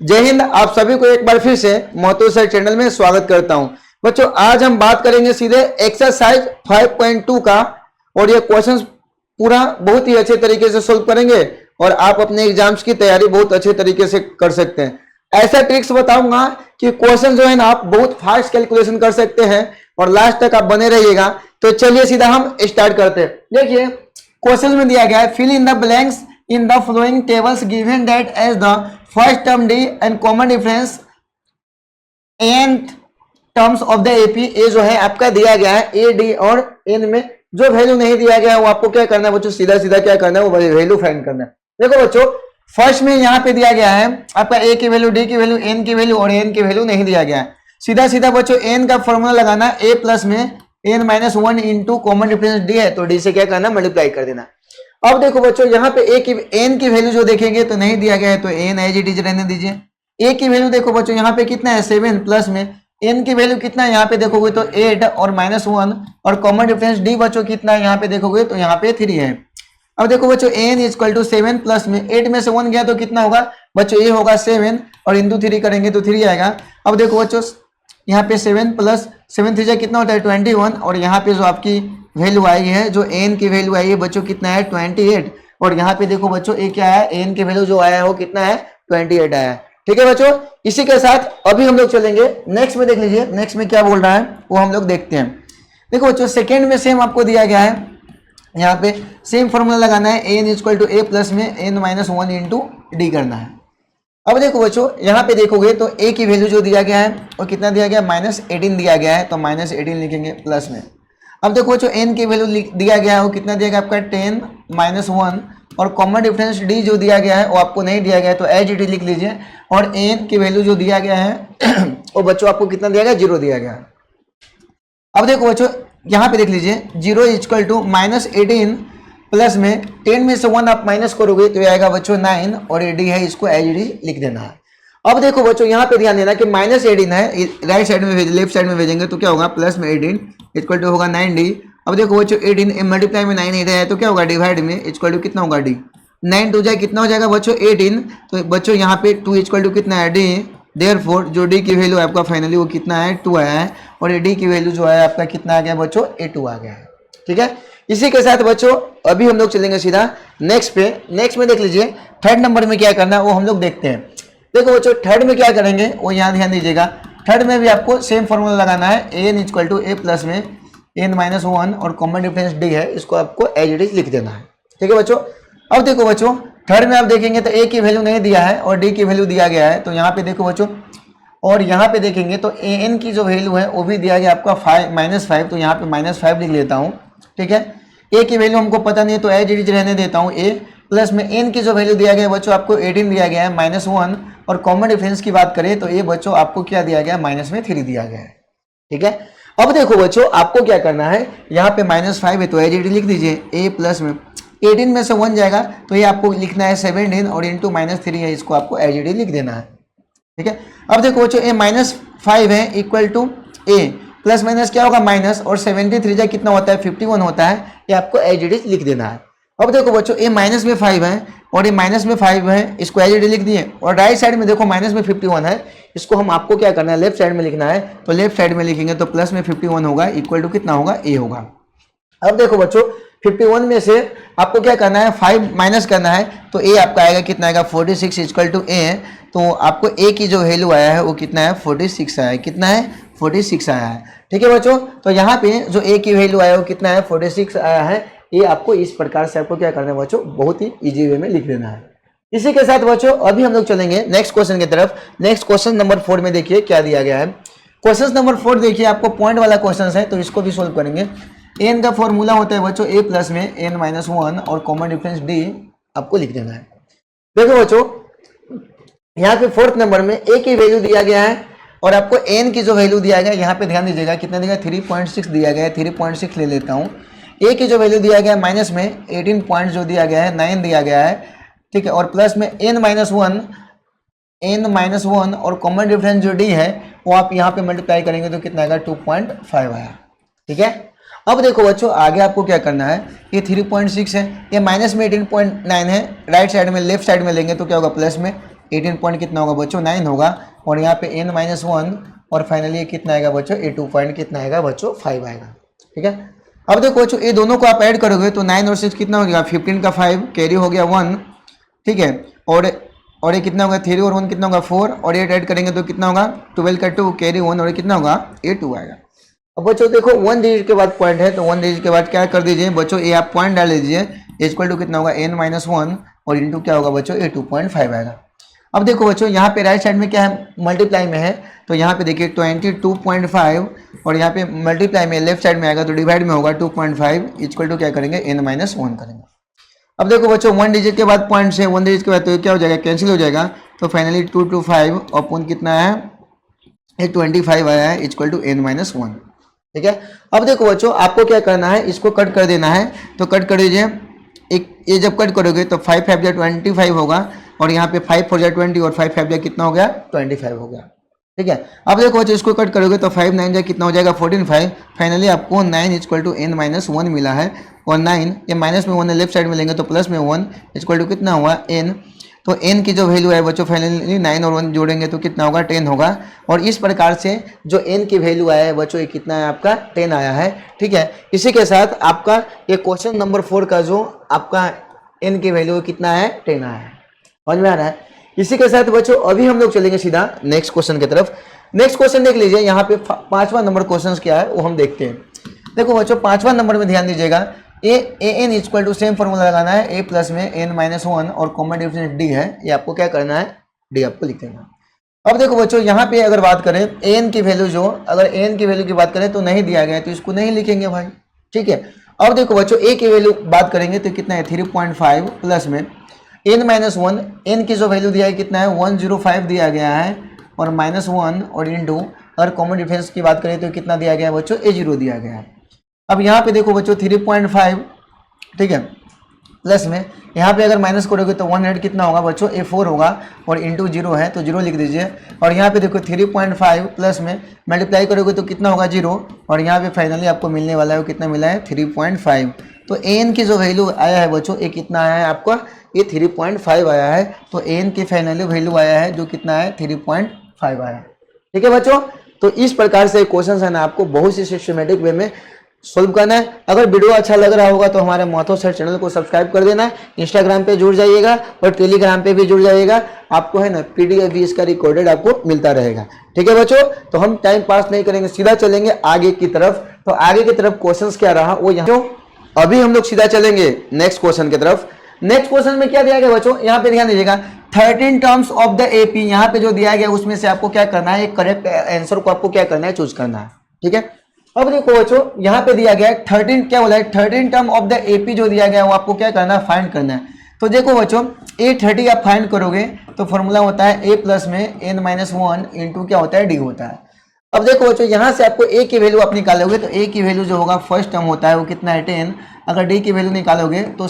जय हिंद। आप सभी को एक बार फिर से महतो सर चैनल में स्वागत करता हूं। बच्चों आज हम बात करेंगे सीधे एक्सरसाइज 5.2 का, और ये क्वेश्चंस पूरा बहुत ही अच्छे तरीके से सोल्व करेंगे और आप अपने एग्जाम्स की तैयारी बहुत अच्छे तरीके से कर सकते हैं। ऐसा ट्रिक्स बताऊंगा कि क्वेश्चन जो है ना आप बहुत फास्ट कैलकुलेशन कर सकते हैं और लास्ट तक आप बने रहिएगा। तो चलिए सीधा हम स्टार्ट करते हैं। देखिए क्वेश्चन में दिया गया है, fill in the blanks in the following tables given that as the first term D and common difference nth terms of the AP। ये जो है आपका दिया गया है A, D और N में जो वैल्यू नहीं दिया गया है वो आपको क्या करना है बच्चों, सीधा सीधा क्या करना है, वो वैल्यू फाइंड करना है। देखो बच्चों फर्स्ट में यहाँ पे दिया गया है आपका A की वैल्यू, D की वैल्यू, N की वैल्यू और N की वैल्यू नहीं दिया गया है। सीधा सीधा बच्चों N का फॉर्मूला लगाना है, A प्लस में N minus 1 into common difference D है तो D से क्या करना है, मल्टीप्लाई कर देना। अब देखो बच्चों यहाँ पे ए की एन की वैल्यू जो देखेंगे तो नहीं दिया गया है तो एन एज इट इज रहने दीजिए। ए की वैल्यू देखो बच्चों यहाँ पे कितना है 7 प्लस में एन की वैल्यू कितना है यहाँ पे देखोगे तो 8 और माइनस 1 और कॉमन डिफरेंस डी बच्चों कितना है यहाँ पे देखोगे तो यहाँ पे 3 है। अब देखो बच्चों एन इक्वल टू 7 प्लस में 8 में से 1 गया तो कितना होगा बच्चों, ये होगा 7 और इंटू 3 करेंगे तो 3 आएगा। अब देखो बच्चों यहाँ पे 7 प्लस 7 3 कितना होता है 21 और यहाँ पे जो आपकी वैल्यू आई है, जो एन की वैल्यू आई है बच्चों कितना है 28 और यहाँ पे देखो बच्चों ए क्या है, एन की वैल्यू जो आया है वो कितना है 28 आया है। ठीक है बच्चों, इसी के साथ अभी हम लोग चलेंगे नेक्स्ट में। देख लीजिए नेक्स्ट में क्या बोल रहा है वो हम लोग देखते हैं। देखो बच्चों सेकेंड में सेम आपको दिया गया है, यहाँ पे सेम फॉर्मूला लगाना है, n equal to a plus में एन माइनस 1 इंटू डी करना है। अब देखो बच्चों यहाँ पे देखोगे तो ए की वैल्यू जो दिया गया है वो कितना दिया गया है -18 दिया गया है तो -18 लिखेंगे प्लस में। अब देखो बच्चों एन की वैल्यू दिया गया है वो कितना दिया गया आपका 10 माइनस 1 और कॉमन डिफरेंस डी जो दिया गया है वो आपको नहीं दिया गया है तो एज इट इज लिख लीजिए। और एन की वैल्यू जो दिया गया है वो बच्चों आपको कितना दिया गया 0 दिया गया है। अब देखो बच्चों यहाँ पे देख लीजिए 0 इक्वल टू -18 प्लस में 10 में से 1 आप माइनस करोगे तो ये आएगा बच्चों 9 और ये डी है इसको एज इट इज लिख देना है। अब देखो बच्चों यहाँ पे ध्यान देना कि -18 है, राइट साइड में लेफ्ट साइड में भेजेंगे तो क्या होगा प्लस में 18 इक्वल टू होगा 9D। अब देखो बच्चों 18 मल्टीप्लाई में 9 है तो क्या होगा डिवाइड में इक्वल टू कितना होगा D, 9 टू जाए कितना हो जाएगा बच्चों 18। तो बच्चों यहाँ पे 2 इक्वल टू कितना है D, देयरफॉर जो D की वैल्यू आपका फाइनली वो कितना है 2 आया है और ये D की वैल्यू जो है आपका कितना आ गया बच्चों A2 आ गया है। ठीक है, इसी के साथ बच्चों अभी हम लोग चलेंगे सीधा नेक्स्ट पे। नेक्स्ट में देख लीजिए थर्ड नंबर में क्या करना है वो हम लोग देखते हैं। देखो बच्चों थर्ड में क्या करेंगे वो यहाँ ध्यान दीजिएगा। थर्ड में भी आपको सेम फॉर्मूला लगाना है, n equal to a plus में एन माइनस 1 और कॉमन डिफरेंस डी है इसको आपको एज इट इज लिख देना है। ठीक है बच्चों, अब देखो बच्चों थर्ड में आप देखेंगे तो ए की वैल्यू नहीं दिया है और डी की वैल्यू दिया गया है तो यहाँ पे देखो बच्चों, और यहाँ पे देखेंगे तो ए एन की जो वैल्यू है वो भी दिया गया आपका -5 तो यहाँ पे -5 लिख लेता हूँ। ठीक है, ए की वैल्यू हमको पता नहीं है तो एज इट इज रहने देता हूँ ए प्लस में एन की जो वैल्यू दिया गया है बच्चों आपको 18 दिया गया है -1 और कॉमन डिफरेंस की बात करें तो ये बच्चों आपको क्या दिया गया है -3 दिया गया है। ठीक है, अब देखो बच्चों आपको क्या करना है, यहाँ पे -5 है तो एज इट इज लिख दीजिए ए प्लस में 18 में से 1 जाएगा तो ये आपको लिखना है 17 और इंटू -3 है इसको आपको एज इट इज लिख देना है। ठीक है, अब देखो बच्चों ए -5 है equal to a plus minus क्या होगा माइनस और 73 जा कितना होता है 51 होता है, ये आपको एज इट इज लिख देना है। अब देखो बच्चों ए माइनस में 5 है और ये माइनस में 5 है इसको एज इट इज लिख दिए और राइट साइड में देखो माइनस में 51 है इसको हम आपको क्या करना है लेफ्ट साइड में लिखना है तो लेफ्ट साइड में लिखेंगे तो प्लस में 51 होगा इक्वल टू कितना होगा ए होगा। अब देखो बच्चों 51 में से आपको क्या करना है 5 माइनस करना है तो ए आपका आएगा कितना आएगा 46 इक्वल टू ए। तो आपको ए की जो वैल्यू आया है वो कितना है 46 आया है, कितना है 46 आया है। ठीक है बच्चों, तो यहाँ पे जो ए की वैल्यू आया है वो कितना है 46 आया है। ये आपको इस प्रकार से आपको क्या करना है बच्चों, बहुत ही इजी वे में लिख देना है। इसी के साथ बच्चों अभी हम लोग चलेंगे नेक्स्ट क्वेश्चन की तरफ। नेक्स्ट क्वेश्चन नंबर 4 में देखिए क्या दिया गया है। क्वेश्चन नंबर 4 देखिए आपको पॉइंट वाला क्वेश्चन है तो इसको भी सोल्व करेंगे। एन का फॉर्मूला होता है बच्चों ए प्लस में एन माइनस 1 और कॉमन डिफरेंस डी आपको लिख देना है। देखो बच्चों यहाँ पे 4th नंबर में ए की वैल्यू दिया गया है और आपको एन की जो वैल्यू दिया गया है यहाँ पे ध्यान दीजिएगा कितना दिया 3.6 दिया गया है, 3.6 ले लेता हूँ। ए की जो वैल्यू दिया गया है माइनस में 18 पॉइंट जो दिया गया है 9 दिया गया है। ठीक है, और प्लस में एन माइनस 1 और कॉमन डिफरेंस जो डी है वो आप यहाँ पे मल्टीप्लाई करेंगे तो कितना आएगा 2.5 आया। ठीक है, अब देखो बच्चों आगे आपको क्या करना है, ये 3.6 है, ये माइनस में 18.9 है, राइट साइड में लेफ्ट साइड में लेंगे तो क्या होगा प्लस में 18 पॉइंट कितना होगा बच्चों 9 होगा, और यहाँ पे n-1 और फाइनली ये कितना आएगा बच्चों 2 पॉइंट कितना आएगा बच्चों 5 आएगा। ठीक है, अब देखो बच्चों ये दोनों को आप ऐड करोगे तो 9 और 6 कितना हो गया 15 का 5 कैरी हो गया 1। ठीक है, और ये कितना होगा 3 और 1 कितना होगा 4, और 8 ऐड करेंगे तो कितना होगा 12 का 2 कैरी 1, और ये कितना होगा 2 आएगा। अब बच्चों देखो 1 डिजिट के बाद पॉइंट है तो 1 डिजिट के बाद क्या कर दीजिए बच्चों, ये आप पॉइंट डाल दीजिए, इक्वल टू कितना होगा n-1 और इंटू क्या होगा बच्चों 2.5 आएगा। अब देखो बच्चों यहाँ पे राइट साइड में क्या है मल्टीप्लाई में है, तो यहाँ पे देखिए 22.5 और यहाँ पे मल्टीप्लाई में लेफ्ट साइड में आएगा तो डिवाइड में होगा 2.5 इक्वल टू क्या करेंगे n-1 करेंगे। अब देखो बच्चों 1 डिजिट के बाद पॉइंट से 1 डिजिट के बाद तो क्या हो जाएगा कैंसिल हो जाएगा, तो फाइनली 2 to 5 अपॉन कितना है ये 25 आया है इक्वल टू n-1। ठीक है, अब देखो बच्चों आपको क्या करना है, इसको कट कर देना है, तो कट कर दीजिए। एक ये जब कट करोगे तो 5 5 जा 25 होगा, और यहाँ पे 5 4 जा 20 और 5 5 जा कितना हो गया 25 हो गया। ठीक है, अब देखो बच्चों इसको कट करोगे तो 5 9 जा कितना हो जाएगा 14 5, फाइनली आपको 9 इक्वल टू n-1 मिला है, और 9 ये माइनस में 1 है लेफ्ट साइड में लेंगे तो प्लस में 1 इक्वल टू कितना हुआ n, तो n की जो वैल्यू है बच्चों फाइनली 9 और 1 जोड़ेंगे तो कितना होगा 10 होगा, और इस प्रकार से जो n की वैल्यू आया है बच्चों ये कितना है आपका 10 आया है। ठीक है, इसी के साथ आपका ये क्वेश्चन नंबर 4 का जो आपका n की वैल्यू कितना है 10 आया है, समझ में आ रहा है। इसी के साथ बच्चों अभी हम लोग चलेंगे सीधा नेक्स्ट क्वेश्चन की तरफ। नेक्स्ट क्वेश्चन देख लीजिए, यहाँ पे 5वां नंबर क्वेश्चन क्या है वो हम देखते हैं। देखो बच्चों 5वां नंबर में ध्यान दीजिएगा, an equal to same formula लगाना है a प्लस में n-1 और कॉमन डिफरेंस d है, ये आपको क्या करना है d आपको लिख देना। अब देखो बच्चों यहाँ पे अगर बात करें an की वैल्यू जो अगर an की वैल्यू की बात करें तो नहीं दिया गया है तो इसको नहीं लिखेंगे भाई। ठीक है, अब देखो बच्चों a की वैल्यू बात करेंगे तो कितना है 3.5 प्लस में n-1, n की जो वैल्यू दिया है कितना है 105 दिया गया है, और -1 और इंटू अगर कॉमन डिफरेंस की बात करें तो कितना दिया गया है बच्चों a0 दिया गया है। अब यहाँ पे देखो बच्चों 3.5 ठीक है प्लस में यहाँ पे अगर माइनस करोगे तो 100 कितना होगा बच्चों a4 होगा, और इंटू 0 है तो 0 लिख दीजिए, और यहाँ पे देखो 3.5 प्लस में मल्टीप्लाई करोगे तो कितना होगा 0, और यहाँ पे फाइनली आपको मिलने वाला है कितना मिला है 3.5। तो an की जो वैल्यू आया है बच्चों ये कितना आया है आपका ये 3.5 आया है, तो an की फाइनली वैल्यू आया है जो कितना है 3.5 आया है। ठीक है बच्चों, तो इस प्रकार से क्वेश्चन है ना आपको बहुत ही सिस्टमेटिक वे में सोल्व करना है। अगर वीडियो अच्छा लग रहा होगा तो हमारे माथो सर चैनल को सब्सक्राइब कर देना, इंस्टाग्राम पे जुड़ जाइएगा और टेलीग्राम पे भी जुड़ जाइएगा, आपको है ना पीडीएफ भी इसका रिकॉर्डेड आपको मिलता रहेगा। ठीक है बच्चों, तो हम टाइम पास नहीं करेंगे, सीधा चलेंगे आगे की तरफ। तो आगे की तरफ क्वेश्चंस क्या रहा वो यहाँ, अभी हम लोग सीधा चलेंगे नेक्स्ट क्वेश्चन की तरफ। नेक्स्ट क्वेश्चन में क्या दिया गया बच्चों, यहाँ पे ध्यान दीजिएगा 13 टर्म्स ऑफ द एपी, यहाँ पे जो दिया गया उसमें से आपको क्या करना है, एक करेक्ट आंसर को आपको क्या करना है चूज करना है। ठीक है, अब देखो बच्चों यहाँ पे दिया गया है 13 क्या बोला है 13 टर्म ऑफ द एपी जो दिया गया है वो आपको क्या करना है फाइंड करना है। तो देखो बच्चों a30 आप फाइंड करोगे तो फॉर्मूला होता है a प्लस में n-1 इंटू क्या होता है d होता है। अब देखो बच्चों यहाँ से आपको a की वैल्यू आप निकालोगे तो a की वैल्यू जो होगा फर्स्ट टर्म होता है वो कितना है 10, अगर d की वैल्यू निकालोगे तो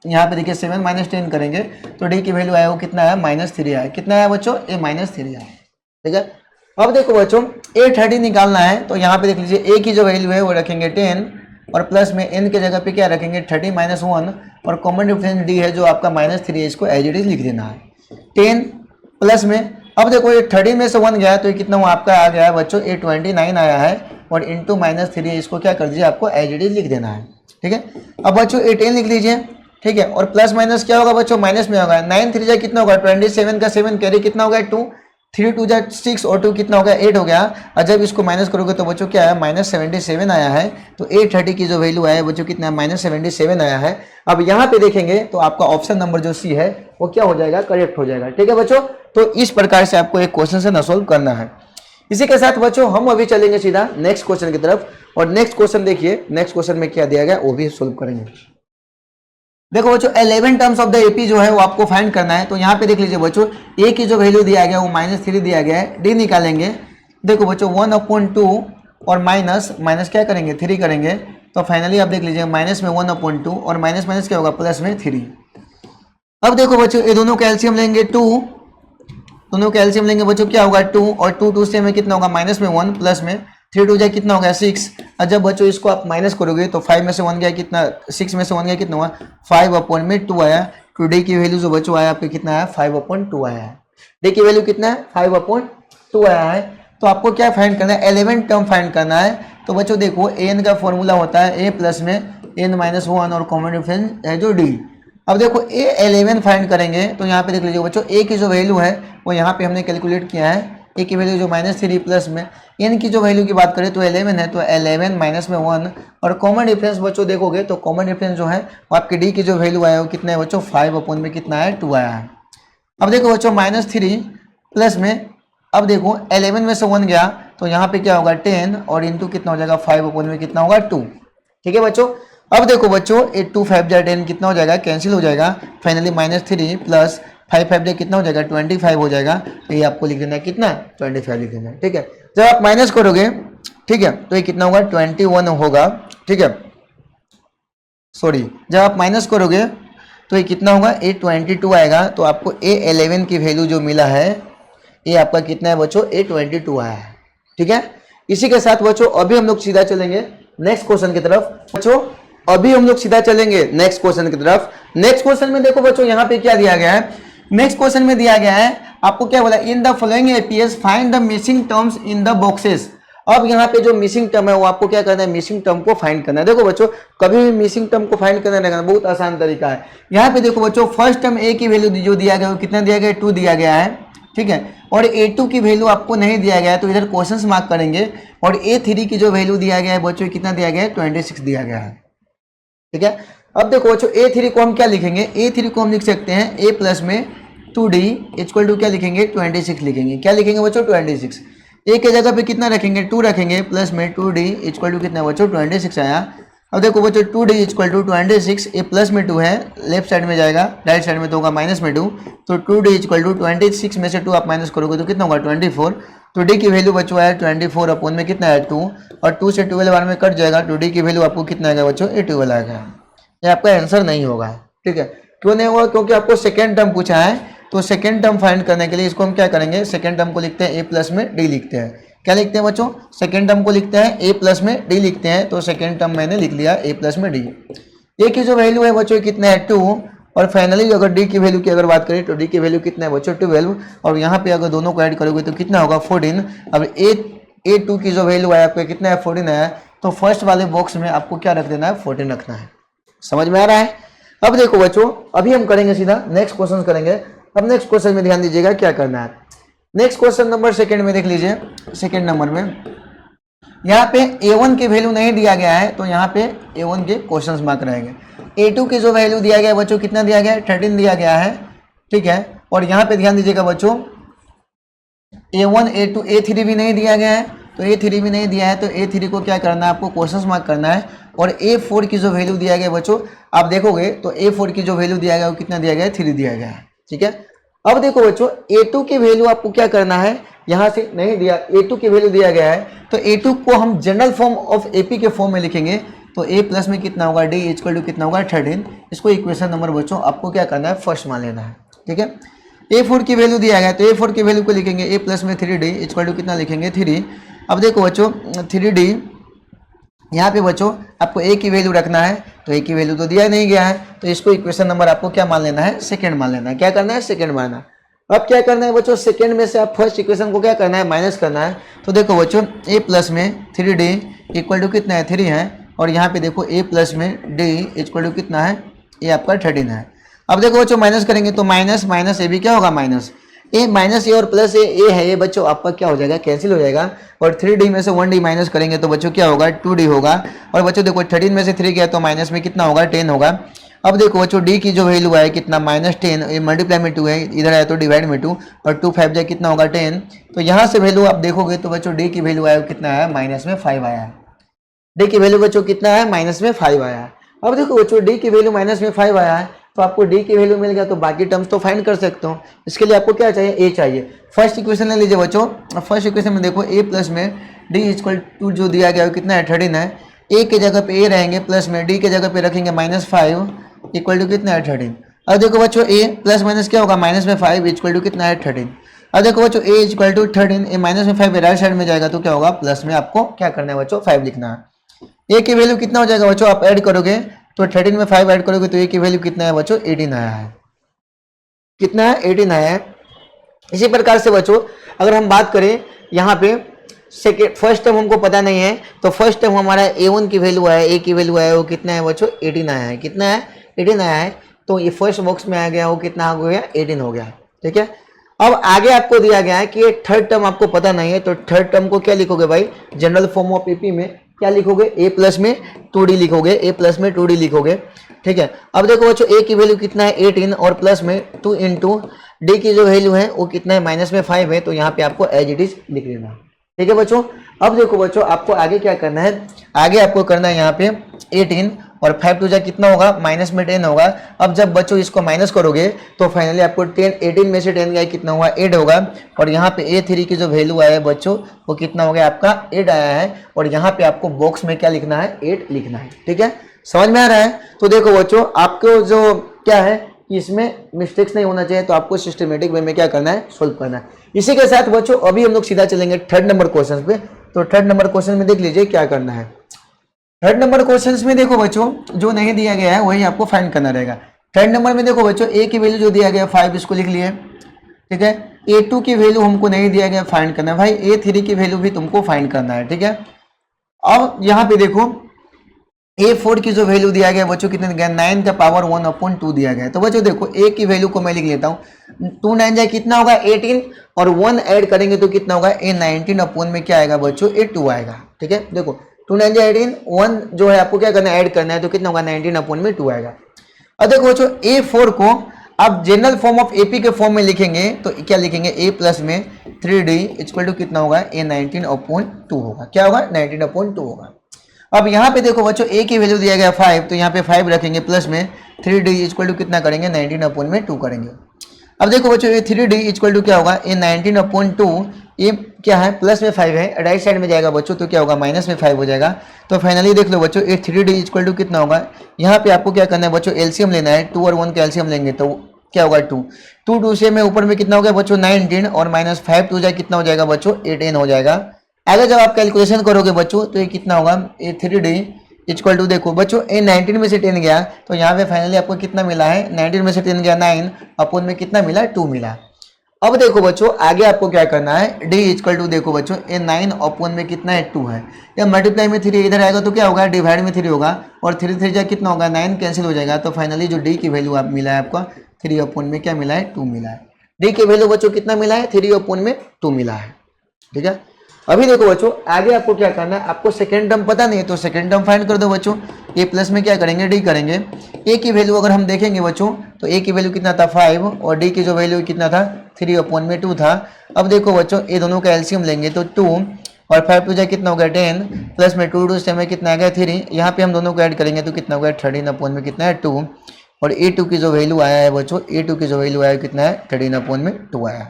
यहाँ पे देखिए 7 - 10 करेंगे तो d की वैल्यू आया वो कितना है -3 आया, कितना है बच्चों a -3 आया। ठीक है, अब देखो बच्चों a30 निकालना है तो यहाँ पे देख लीजिए a की जो वैल्यू है वो रखेंगे 10 और प्लस में n के जगह पे क्या रखेंगे 30 - 1 और कॉमन डिफरेंस d है जो आपका -3 है, इसको एज इट इज लिख देना है 10 प्लस में। अब देखो ये 30 में से 1 गया तो ये कितना हुआ आपका आ गया है बच्चों ये 29 आया है, और इंटू -3 इसको क्या कर दीजिए आपको एज इट इज लिख देना है। ठीक है, अब बच्चों 10 लिख लीजिए। ठीक है, और प्लस माइनस क्या होगा बच्चों माइनस में होगा, 9 3 जा कितना होगा 27 का 7 कैरी कितना होगा 2, 3 2 जा 6 और 2 कितना होगा 8 हो गया, और जब इसको माइनस करोगे तो बच्चों क्या है -77 आया है। तो 830 की जो वैल्यू है बच्चों कितना -77 आया है। अब यहाँ पे देखेंगे तो आपका ऑप्शन नंबर जो सी है वो क्या हो जाएगा करेक्ट हो जाएगा। ठीक है बच्चों, तो इस प्रकार से आपको एक क्वेश्चन से न सोल्व करना है। इसी के साथ बच्चों हम अभी चलेंगे सीधा नेक्स्ट क्वेश्चन की तरफ, और नेक्स्ट क्वेश्चन देखिए नेक्स्ट क्वेश्चन में क्या दिया गया वो भी सोल्व करेंगे। देखो बच्चों 11 टर्म्स ऑफ द एपी जो है वो आपको फाइंड करना है। तो यहाँ पे देख लीजिए बच्चों ए की जो वैल्यू दिया गया वो -3 दिया गया है, डी निकालेंगे। देखो बच्चों 1/2 और माइनस क्या करेंगे 3 करेंगे, तो फाइनली आप देख लीजिए माइनस में 1/2 और माइनस क्या होगा प्लस में 3। अब देखो बच्चों ये दोनों का एलसीएम लेंगे 2, दोनों का एलसीएम लेंगे बच्चों क्या होगा 2 और 2 से में कितना होगा -1 प्लस में 3 2 जाए कितना होगा 6, और जब बच्चों इसको आप माइनस करोगे तो 5 में से 1 गया कितना 6 में से 1 गया कितना हुआ 5/2 आया। टू डी की वैल्यू जो बच्चों आया आपके कितना आया 5/2 आया है। डी की वैल्यू कितना है 5/2 आया है। तो आपको क्या फाइंड करना है, 11 टर्म फाइंड करना है। तो बच्चों देखो एन का फॉर्मूला होता है ए प्लस में n-1 और कॉमन डिफरेंस है जो डी। अब देखो ए 11 फाइंड करेंगे तो यहाँ पे देख लीजिए बच्चों ए की जो वैल्यू है वो यहाँ पे हमने कैलकुलेट किया है। ए की वैल्यू जो -3 प्लस में एन की जो वैल्यू की बात करें तो 11 है, तो 11 माइनस में 1 और कॉमन डिफरेंस बच्चों देखोगे तो कॉमन डिफरेंस जो है वो आपके डी की जो वैल्यू आया है वो कितना है बच्चों 5 में कितना है 2 आया है। अब देखो बच्चों -3 प्लस में, अब देखो 11 में से 1 गया तो यहाँ पे क्या होगा 10 और इंटू कितना हो जाएगा 5 में कितना होगा 2। ठीक है बच्चों। अब देखो बच्चों 8 2 5 जा 10 कितना हो जाएगा, कैंसिल हो जाएगा। फाइनली -3 प्लस 5 5 जा कितना हो जाएगा 25 हो जाएगा। तो ये आपको लिख देना है कितना 25 लिख देना है। ठीक है, जब आप माइनस करोगे ठीक है तो ये कितना होगा 21 होगा। ठीक है सॉरी, जब आप माइनस करोगे तो ये कितना होगा ए 22 आएगा। तो आपको ए 11 की वैल्यू जो मिला है ये आपका कितना है बच्चों ए 22 आया है। ठीक है, इसी के साथ बच्चों अभी हम लोग सीधा चलेंगे नेक्स्ट क्वेश्चन की तरफ। बच्चों अभी हम लोग सीधा चलेंगे नेक्स्ट क्वेश्चन की तरफ। नेक्स्ट क्वेश्चन में देखो बच्चों यहाँ पे क्या दिया गया है, नेक्स्ट क्वेश्चन में दिया गया है आपको क्या बोला, in the following APS find the missing terms in the boxes. अब यहाँ पे जो मिसिंग टर्म है वो आपको क्या करना है, मिसिंग टर्म को फाइंड करना है। देखो बच्चों कभी भी मिसिंग टर्म को फाइंड करना रहेगा बहुत आसान तरीका है। यहाँ पे देखो बच्चों फर्स्ट टर्म ए की वैल्यू जो दिया गया वो कितना दिया गया 2 दिया गया है। ठीक है, और A2 की वैल्यू आपको नहीं दिया गया है तो इधर क्वेश्चन मार्क करेंगे। और A3 की जो वैल्यू दिया गया है बच्चों कितना दिया गया है 26 दिया गया है। ठीक है, अब देखो बच्चों A3 को हम क्या लिखेंगे, A3 को हम लिख सकते हैं A प्लस में 2D इक्वल टू क्या लिखेंगे 26 लिखेंगे। क्या लिखेंगे बच्चों 26। ए के जगह पे कितना रखेंगे 2 रखेंगे प्लस में 2D इक्वल टू कितना बच्चों 26 आया। अब देखो बच्चों 2D equal to 26, A plus में 2 है लेफ्ट साइड में जाएगा, राइट साइड में तो होगा माइनस में 2। तो 2D इक्वल टू 26 में से 2 आप माइनस करोगे तो कितना होगा 24। तो डी की वैल्यू बच्चों है 24 अपॉन में कितना है 2 और 2 से 12 बार में कट जाएगा तो डी की वैल्यू आपको कितना आएगा बच्चों 12 आएगा। ये आपका आंसर नहीं होगा। ठीक है, क्यों नहीं होगा, क्योंकि आपको सेकेंड टर्म पूछा है। तो सेकेंड टर्म फाइंड करने के लिए इसको हम क्या करेंगे, सेकेंड टर्म को लिखते हैं ए प्लस में डी लिखते हैं। क्या लिखते हैं बच्चों, सेकेंड टर्म को लिखते हैं ए प्लस में डी लिखते हैं। तो सेकेंड टर्म मैंने लिख लिया ए प्लस में डी। ए की जो वैल्यू है बच्चों कितना है 2 और फाइनली अगर डी की वैल्यू की अगर बात करें तो डी की वैल्यू कितना है बच्चों 12 और यहाँ पे अगर दोनों को ऐड करोगे तो कितना होगा 14। अब A2 की जो वैल्यू है आपका कितना है 14 है। तो फर्स्ट वाले बॉक्स में आपको क्या रख देना है 14 रखना है। समझ में आ रहा है। अब देखो बच्चों अभी हम करेंगे सीधा नेक्स्ट क्वेश्चन करेंगे। अब नेक्स्ट क्वेश्चन में ध्यान दीजिएगा क्या करना है। नेक्स्ट क्वेश्चन नंबर सेकंड में देख लीजिए, सेकंड नंबर में यहाँ पे A1 की वैल्यू नहीं दिया गया है तो यहाँ पे A1 के क्वेश्चन मार्क रहेंगे। A2 की जो वैल्यू दिया गया है बच्चों कितना दिया गया है 13 दिया गया है। ठीक है, और यहाँ पे ध्यान दीजिएगा बच्चों A1 A2 A3 भी नहीं दिया गया है। तो A3 भी नहीं दिया है तो A3 को क्या करना है आपको क्वेश्चन मार्क करना है। और A4 की जो वैल्यू दिया गया बच्चों आप देखोगे तो A4 की जो वैल्यू दिया गया वो कितना दिया गया है 3 दिया गया है। ठीक है, अब देखो बच्चों A2 की वैल्यू आपको क्या करना है, यहाँ से नहीं दिया A2 की वैल्यू दिया गया है तो A2 को हम जनरल फॉर्म ऑफ AP के फॉर्म में लिखेंगे। तो A प्लस में कितना होगा D इक्वल टू कितना होगा 13। इसको इक्वेशन नंबर बच्चों आपको क्या करना है फर्स्ट मान लेना है। ठीक है, A4 की वैल्यू दिया गया है तो A4 की वैल्यू को लिखेंगे A प्लस में 3D इक्वल टू कितना लिखेंगे 3। अब देखो बच्चों 3D यहाँ पे बच्चों आपको A की वैल्यू रखना है तो A की वैल्यू तो दिया नहीं गया है तो इसको इक्वेशन नंबर आपको क्या मान लेना है सेकंड मान लेना है। क्या करना है सेकंड मानना। अब क्या करना है बच्चों सेकंड में से आप फर्स्ट इक्वेशन को क्या करना है माइनस करना है। तो देखो बच्चों A प्लस में 3D इक्वल टू कितना है 3 है और यहाँ पे देखो A प्लस में D इक्वल टू कितना है ये आपका 13 है। अब देखो बच्चों माइनस करेंगे तो माइनस माइनस ए भी क्या होगा माइनस ए, माइनस ए और प्लस ए है ये बच्चों आपका क्या हो जाएगा कैंसिल हो जाएगा। और 3D में से 1D माइनस करेंगे तो बच्चों क्या होगा 2D होगा। और बच्चों देखो 13 में से 3 गया तो माइनस में कितना होगा 10 होगा। अब देखो बच्चों D की जो वैल्यू है कितना -10 ये मल्टीप्लाई में 2 है इधर आया तो डिवाइड में 2 और 2 5 जाए कितना होगा 10। तो यहाँ से वैल्यू आप देखोगे तो बच्चों D की वैल्यू आया कितना है -5 आया है। D की वैल्यू बच्चों कितना है -5 आया है। अब देखो बच्चों D की वैल्यू -5 आया है तो आपको D की वैल्यू मिल गया तो बाकी टर्म्स तो फाइंड कर सकते हो। इसके लिए आपको क्या चाहिए A चाहिए। फर्स्ट इक्वेशन ले लीजिए बच्चों। फर्स्ट इक्वेशन में देखो A प्लस में D इक्वल टू जो दिया गया है कितना है 13 है। A के जगह पे A रहेंगे प्लस में D के जगह पे रखेंगे -5 इक्वल टू कितना है 13। अब देखो बच्चों A प्लस माइनस क्या होगा -5 इक्वल टू कितना है 13। अब देखो बच्चों A equal to 13 a -5 right side में जाएगा तो क्या होगा प्लस में आपको क्या करना है बच्चों 5 लिखना है। A की वैल्यू कितना हो जाएगा बच्चों आप ऐड करोगे तो 13 में 5 ऐड करोगे तो A की वैल्यू कितना है बच्चों 18 आया है। कितना है 18 आया है। इसी प्रकार से बच्चों अगर हम बात करें यहाँ पे सेकेंड फर्स्ट टर्म हमको पता नहीं है, तो फर्स्ट टर्म हमारा a1 की वैल्यू आया, a की वैल्यू आया वो कितना है बच्चों 18 आया है, कितना है 18 आया है। तो ये फर्स्ट बॉक्स में आ गया वो कितना हो गया 18 हो गया, ठीक है। अब आगे आपको दिया गया है कि ये थर्ड टर्म आपको पता नहीं है, तो थर्ड टर्म को क्या लिखोगे भाई, जनरल फॉर्म ऑफ एपी में क्या लिखोगे, a प्लस में 2d लिखोगे, a प्लस में 2d लिखोगे, ठीक है। अब देखो बच्चों a की वैल्यू कितना है 18 और प्लस में 2 इंटू d की जो वैल्यू है वो कितना है माइनस में 5 है, तो यहाँ पे आपको एज इट इज लिख लेना, ठीक है बच्चों। अब देखो बच्चों आपको आगे क्या करना है, आगे आपको करना है यहाँ पे 18 और 5 टू जा कितना होगा माइनस में 10 होगा। अब जब बच्चों इसको माइनस करोगे तो फाइनली आपको 18 में से 10 गया कितना हुआ 8 होगा, और यहाँ पे a3 की जो वैल्यू आया है बच्चों वो कितना हो गया आपका 8 आया है, और यहाँ पे आपको बॉक्स में क्या लिखना है 8 लिखना है, ठीक है। समझ में आ रहा है। तो देखो बच्चों आपको जो क्या है कि इसमें मिस्टेक्स नहीं होना चाहिए, तो आपको सिस्टमेटिक वे में क्या करना है सोल्व करना है। इसी के साथ बच्चों अभी हम लोग सीधा चलेंगे थर्ड नंबर क्वेश्चन पे। तो थर्ड नंबर क्वेश्चन में देख लीजिए क्या करना है। थर्ड नंबर क्वेश्चन में देखो बच्चों जो नहीं दिया गया है वही आपको फाइंड करना रहेगा। थर्ड नंबर में देखो बच्चों a की वैल्यू जो दिया गया 5 इसको लिख लिए, ठीक है। a2 की वैल्यू हमको नहीं दिया गया फाइंड करना है भाई, a3 की वैल्यू भी तुमको फाइंड करना है, ठीक है। अब यहाँ पे देखो a4 की जो वैल्यू दिया गया बच्चों कितने दिया गया 9 का पावर 1/2 दिया गया है। तो बच्चों देखो a की वैल्यू को मैं लिख लेता हूँ, 2 9 जाए कितना होगा 18 और 1 ऐड करेंगे तो कितना होगा a 19 में क्या आएगा बच्चों a 2 आएगा, ठीक है। देखो 2 9 जाए 18, 1 जो है आपको क्या करना है ऐड करना है, तो कितना होगा 19/2 आएगा। अब देखो बच्चों a4 को आप जनरल फॉर्म ऑफ एपी के फॉर्म में लिखेंगे तो क्या लिखेंगे a प्लस में 3d इक्वल टू कितना होगा a 19/2 होगा, क्या होगा 19/2 होगा। अब यहाँ पे देखो बच्चों a की वैल्यू दिया गया 5, तो यहाँ पे 5 रखेंगे प्लस में 3d इक्वल टू कितना करेंगे 19/2 करेंगे। अब देखो बच्चों ये 3d इक्वल टू क्या होगा ये 19/2, ये क्या है प्लस में 5 है, राइट साइड में जाएगा बच्चों तो क्या होगा माइनस में 5 हो जाएगा। तो फाइनली देख लो बच्चों ये 3d इक्वल टू कितना होगा, यहाँ पे आपको क्या करना है बच्चों एलसीएम लेना है, 2 और 1 का एलसीएम लेंगे तो क्या होगा 2 से में ऊपर में कितना हो गया बच्चों 19 और माइनस 5 टू जाए कितना हो जाएगा बच्चों 18 हो जाएगा। अगर जब आप कैलकुलेशन करोगे बच्चों तो ये कितना होगा ये 3d इक्वल टू देखो बच्चों ए 19 में से 10 गया तो यहाँ पे फाइनली आपको कितना मिला है 19 में से 10 गया 9 अपन में कितना मिला 2 मिला। अब देखो बच्चों आगे आपको क्या करना है d इक्वल टू देखो बच्चों ए 9 अपन में कितना है 2 है, या मल्टीप्लाई में 3 इधर आएगा तो क्या होगा डिवाइड में 3 होगा और 3 3 जा कितना होगा 9 कैंसिल हो जाएगा। तो फाइनली जो d की वैल्यू आप मिला है आपका 3 अपन में क्या मिला है 2 मिला है। d की वैल्यू बच्चों कितना मिला है 3 अपन में 2 मिला है, ठीक है। अभी देखो बच्चों आगे आपको क्या करना है, आपको सेकेंड टर्म पता नहीं है तो सेकेंड टर्म फाइंड कर दो बच्चों। ए प्लस में क्या करेंगे डी करेंगे, ए की वैल्यू अगर हम देखेंगे बच्चों तो ए की वैल्यू कितना था 5 और डी की जो वैल्यू कितना था 3 अपन में 2 था। अब देखो बच्चों ये दोनों का एलसीएम लेंगे तो 2 और 5 टू जाए कितना हो गया 10 प्लस में 2 से में कितना आ गया 3, यहाँ पे हम दोनों को ऐड करेंगे तो कितना हो गया 13 अपन में कितना है 2 और a2 की जो वैल्यू आया है बच्चों a2 की जो वैल्यू आया है कितना है 13 अपन में 2 आया,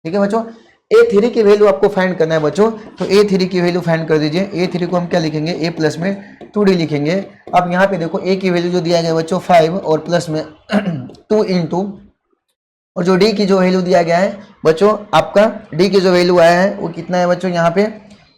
ठीक है बच्चों। a3 की वैल्यू आपको फाइंड करना है बच्चों, तो a3 की वैल्यू फाइंड कर दीजिए। a3 को हम क्या लिखेंगे a प्लस में 2d लिखेंगे। अब यहाँ पे देखो a की वैल्यू जो दिया गया बच्चों 5 और प्लस में 2 इंटू और जो d की जो वैल्यू दिया गया है बच्चों आपका d की जो वैल्यू आया है वो कितना है बच्चों यहाँ पे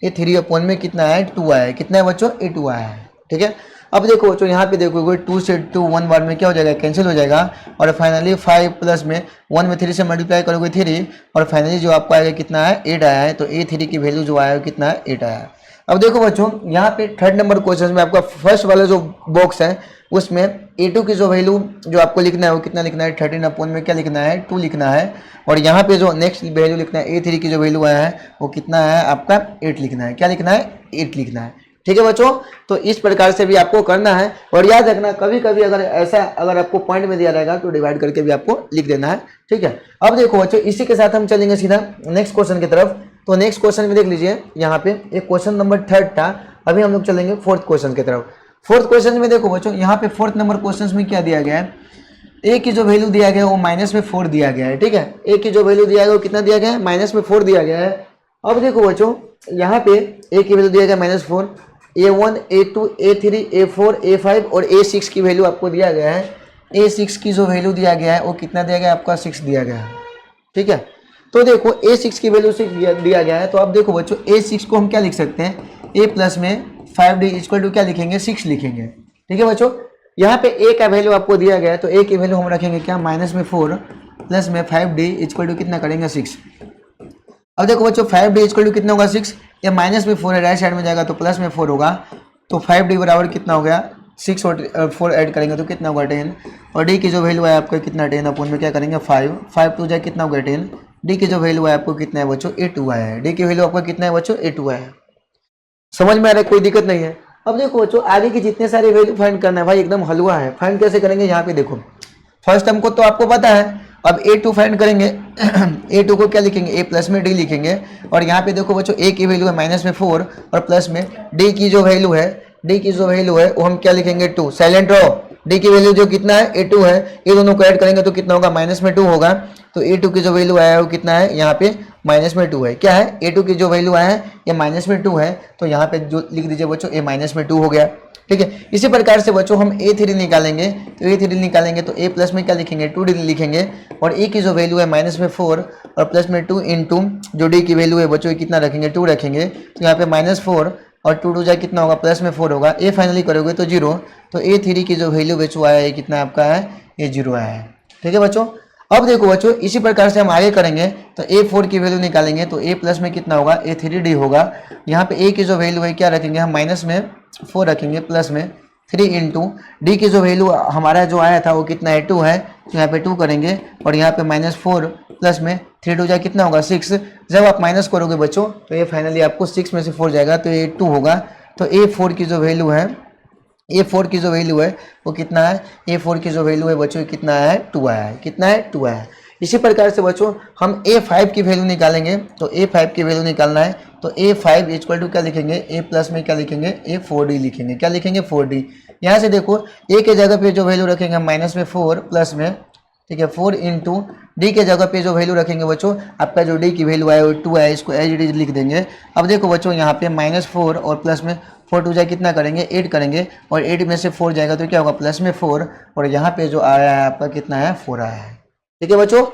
ये 3 अपन में कितना है 2 आया है, कितना है बच्चों ये 2 आया है, ठीक है। अब देखो बच्चों यहाँ पे देखो 2 से 2 1 बार में क्या हो जाएगा कैंसिल हो जाएगा और फाइनली 5 प्लस में 1 में 3 से मल्टीप्लाई करोगे 3 और फाइनली जो आपको आएगा कितना है 8 आया है। तो a3 की वैल्यू जो आया है कितना है 8 आया है। अब देखो बच्चों यहाँ पे थर्ड नंबर क्वेश्चन में आपका फर्स्ट वाला जो बॉक्स है उसमें a2 की जो वैल्यू जो आपको लिखना है वो कितना लिखना है 13 अपन में क्या लिखना है 2 लिखना है और यहाँ पे जो नेक्स्ट वैल्यू लिखना है a3 की जो वैल्यू आया है वो कितना है आपका 8 लिखना है, क्या लिखना है 8 लिखना है, ठीक है बच्चों। तो इस प्रकार से भी आपको करना है और याद रखना कभी कभी अगर ऐसा अगर आपको पॉइंट में दिया रहेगा तो डिवाइड करके भी आपको लिख देना है, ठीक है। अब देखो बच्चों इसी के साथ हम चलेंगे सीधा नेक्स्ट क्वेश्चन की तरफ। तो नेक्स्ट क्वेश्चन में देख लीजिए यहाँ पे एक क्वेश्चन नंबर 3 था, अभी हम लोग चलेंगे फोर्थ क्वेश्चन की तरफ। फोर्थ क्वेश्चन में देखो बच्चों यहाँ पे फोर्थ नंबर क्वेश्चन में क्या दिया गया है, ए की जो वैल्यू दिया गया है वो माइनस में 4 दिया गया है, ठीक है। ए की जो वैल्यू दिया गया वो कितना दिया गया है माइनस में 4 दिया गया है। अब देखो बच्चों यहाँ पे ए की वैल्यू दिया गया -4, a1 a2 a3 a4 a5 और a6 की वैल्यू आपको दिया गया है। a6 की जो वैल्यू दिया गया है वो कितना दिया गया है आपका 6 दिया गया है, ठीक है। तो देखो a6 की वैल्यू 6 दिया गया है। तो अब देखो बच्चों a6 को हम क्या लिख सकते हैं a प्लस में 5d इक्वल टू क्या लिखेंगे 6 लिखेंगे, ठीक है बच्चों। यहाँ पे a का वैल्यू आपको दिया गया है तो a की वैल्यू हम रखेंगे क्या -4 प्लस में 5d इक्वल टू कितना करेंगे 6। अब देखो बच्चों 5d इक्वल टू कितना होगा 6, ये माइनस में 4 है, राइट साइड में जाएगा तो प्लस में 4 होगा, तो 5d बराबर कितना हो गया 6 और 4 ऐड करेंगे तो कितना होगा 10, और d की जो वैल्यू है आपका कितना 10 अपन में क्या करेंगे 5 टू जाए कितना होगा 10, d की जो वैल्यू है आपको कितना है बच्चों 8 आया है, d की वैल्यू आपका कितना है बच्चों 8 आया है। समझ में आ रहा है, कोई दिक्कत नहीं है। अब देखो बच्चों आगे की जितने सारे वैल्यू फाइंड करना है भाई एकदम हलवा है। फाइंड कैसे करेंगे, यहाँ पे देखो फर्स्ट टर्म को तो आपको पता है, अब a2 फाइंड करेंगे a2 को क्या लिखेंगे a प्लस में d लिखेंगे, और यहाँ पे देखो बच्चों a की वैल्यू है माइनस में 4 और प्लस में d की जो वैल्यू है वो हम क्या लिखेंगे 2। साइलेंट रहो, d की वैल्यू जो कितना है a2 है, ये दोनों को ऐड करेंगे तो कितना होगा माइनस में 2 होगा, तो a2 की जो वैल्यू आया है वो कितना है यहाँ पे माइनस में 2 है। क्या है a2 की जो वैल्यू आया है ये माइनस में 2 है, तो यहाँ पे जो लिख दीजिए बच्चों a माइनस में 2 हो गया। ठीक है, इसी प्रकार से बच्चों हम a3 निकालेंगे, तो a3 निकालेंगे तो a प्लस में क्या लिखेंगे 2d लिखेंगे, और a की जो वैल्यू है माइनस में 4 और प्लस में 2 इंटू जो d की वैल्यू है बच्चों कितना रखेंगे 2 रखेंगे, तो यहाँ पे माइनस 4 और 2 जाए कितना होगा प्लस में 4 होगा, a फाइनली करोगे तो 0, तो a3 की जो वैल्यू बच्चों आया है कितना आपका है ये 0 आया है। ठीक है बच्चों, अब देखो बच्चों इसी प्रकार से हम आगे करेंगे तो a4 की वैल्यू निकालेंगे तो a प्लस में कितना होगा a3d होगा, यहाँ पे a की जो वैल्यू है क्या रखेंगे हम माइनस में 4 रखेंगे प्लस में 3 इंटू डी की जो वैल्यू हमारा जो आया था वो कितना है 2 है, तो यहाँ पे 2 करेंगे और यहाँ पे माइनस 4 प्लस में 3 2 जाए कितना होगा 6। जब आप माइनस करोगे बच्चों तो ये फाइनली आपको 6 में से 4 जाएगा तो ये 2 होगा, तो a4 की जो वैल्यू है वो कितना है, a4 की जो वैल्यू है बच्चों कितना है 2 आया है, कितना है 2 आया है। इसी प्रकार से बच्चों हम a5 की वैल्यू निकालेंगे, तो a5 की वैल्यू निकालना है तो a5 इक्वल टू क्या लिखेंगे a प्लस में क्या लिखेंगे a4d लिखेंगे, क्या लिखेंगे 4d। यहाँ से देखो a के जगह पे जो वैल्यू रखेंगे माइनस में 4 प्लस में, ठीक है 4 इंटू डी के जगह पे जो वैल्यू रखेंगे बच्चों आपका जो डी की वैल्यू आया वो 2 है, इसको एज इट इज लिख देंगे। अब देखो बच्चों यहाँ पे माइनस 4 और प्लस में 4 2 जाए कितना करेंगे 8 करेंगे, और 8 में से 4 जाएगा तो क्या होगा प्लस में 4, और यहाँ पे जो आया है आपका कितना है 4 आया है। ठीक है बच्चों,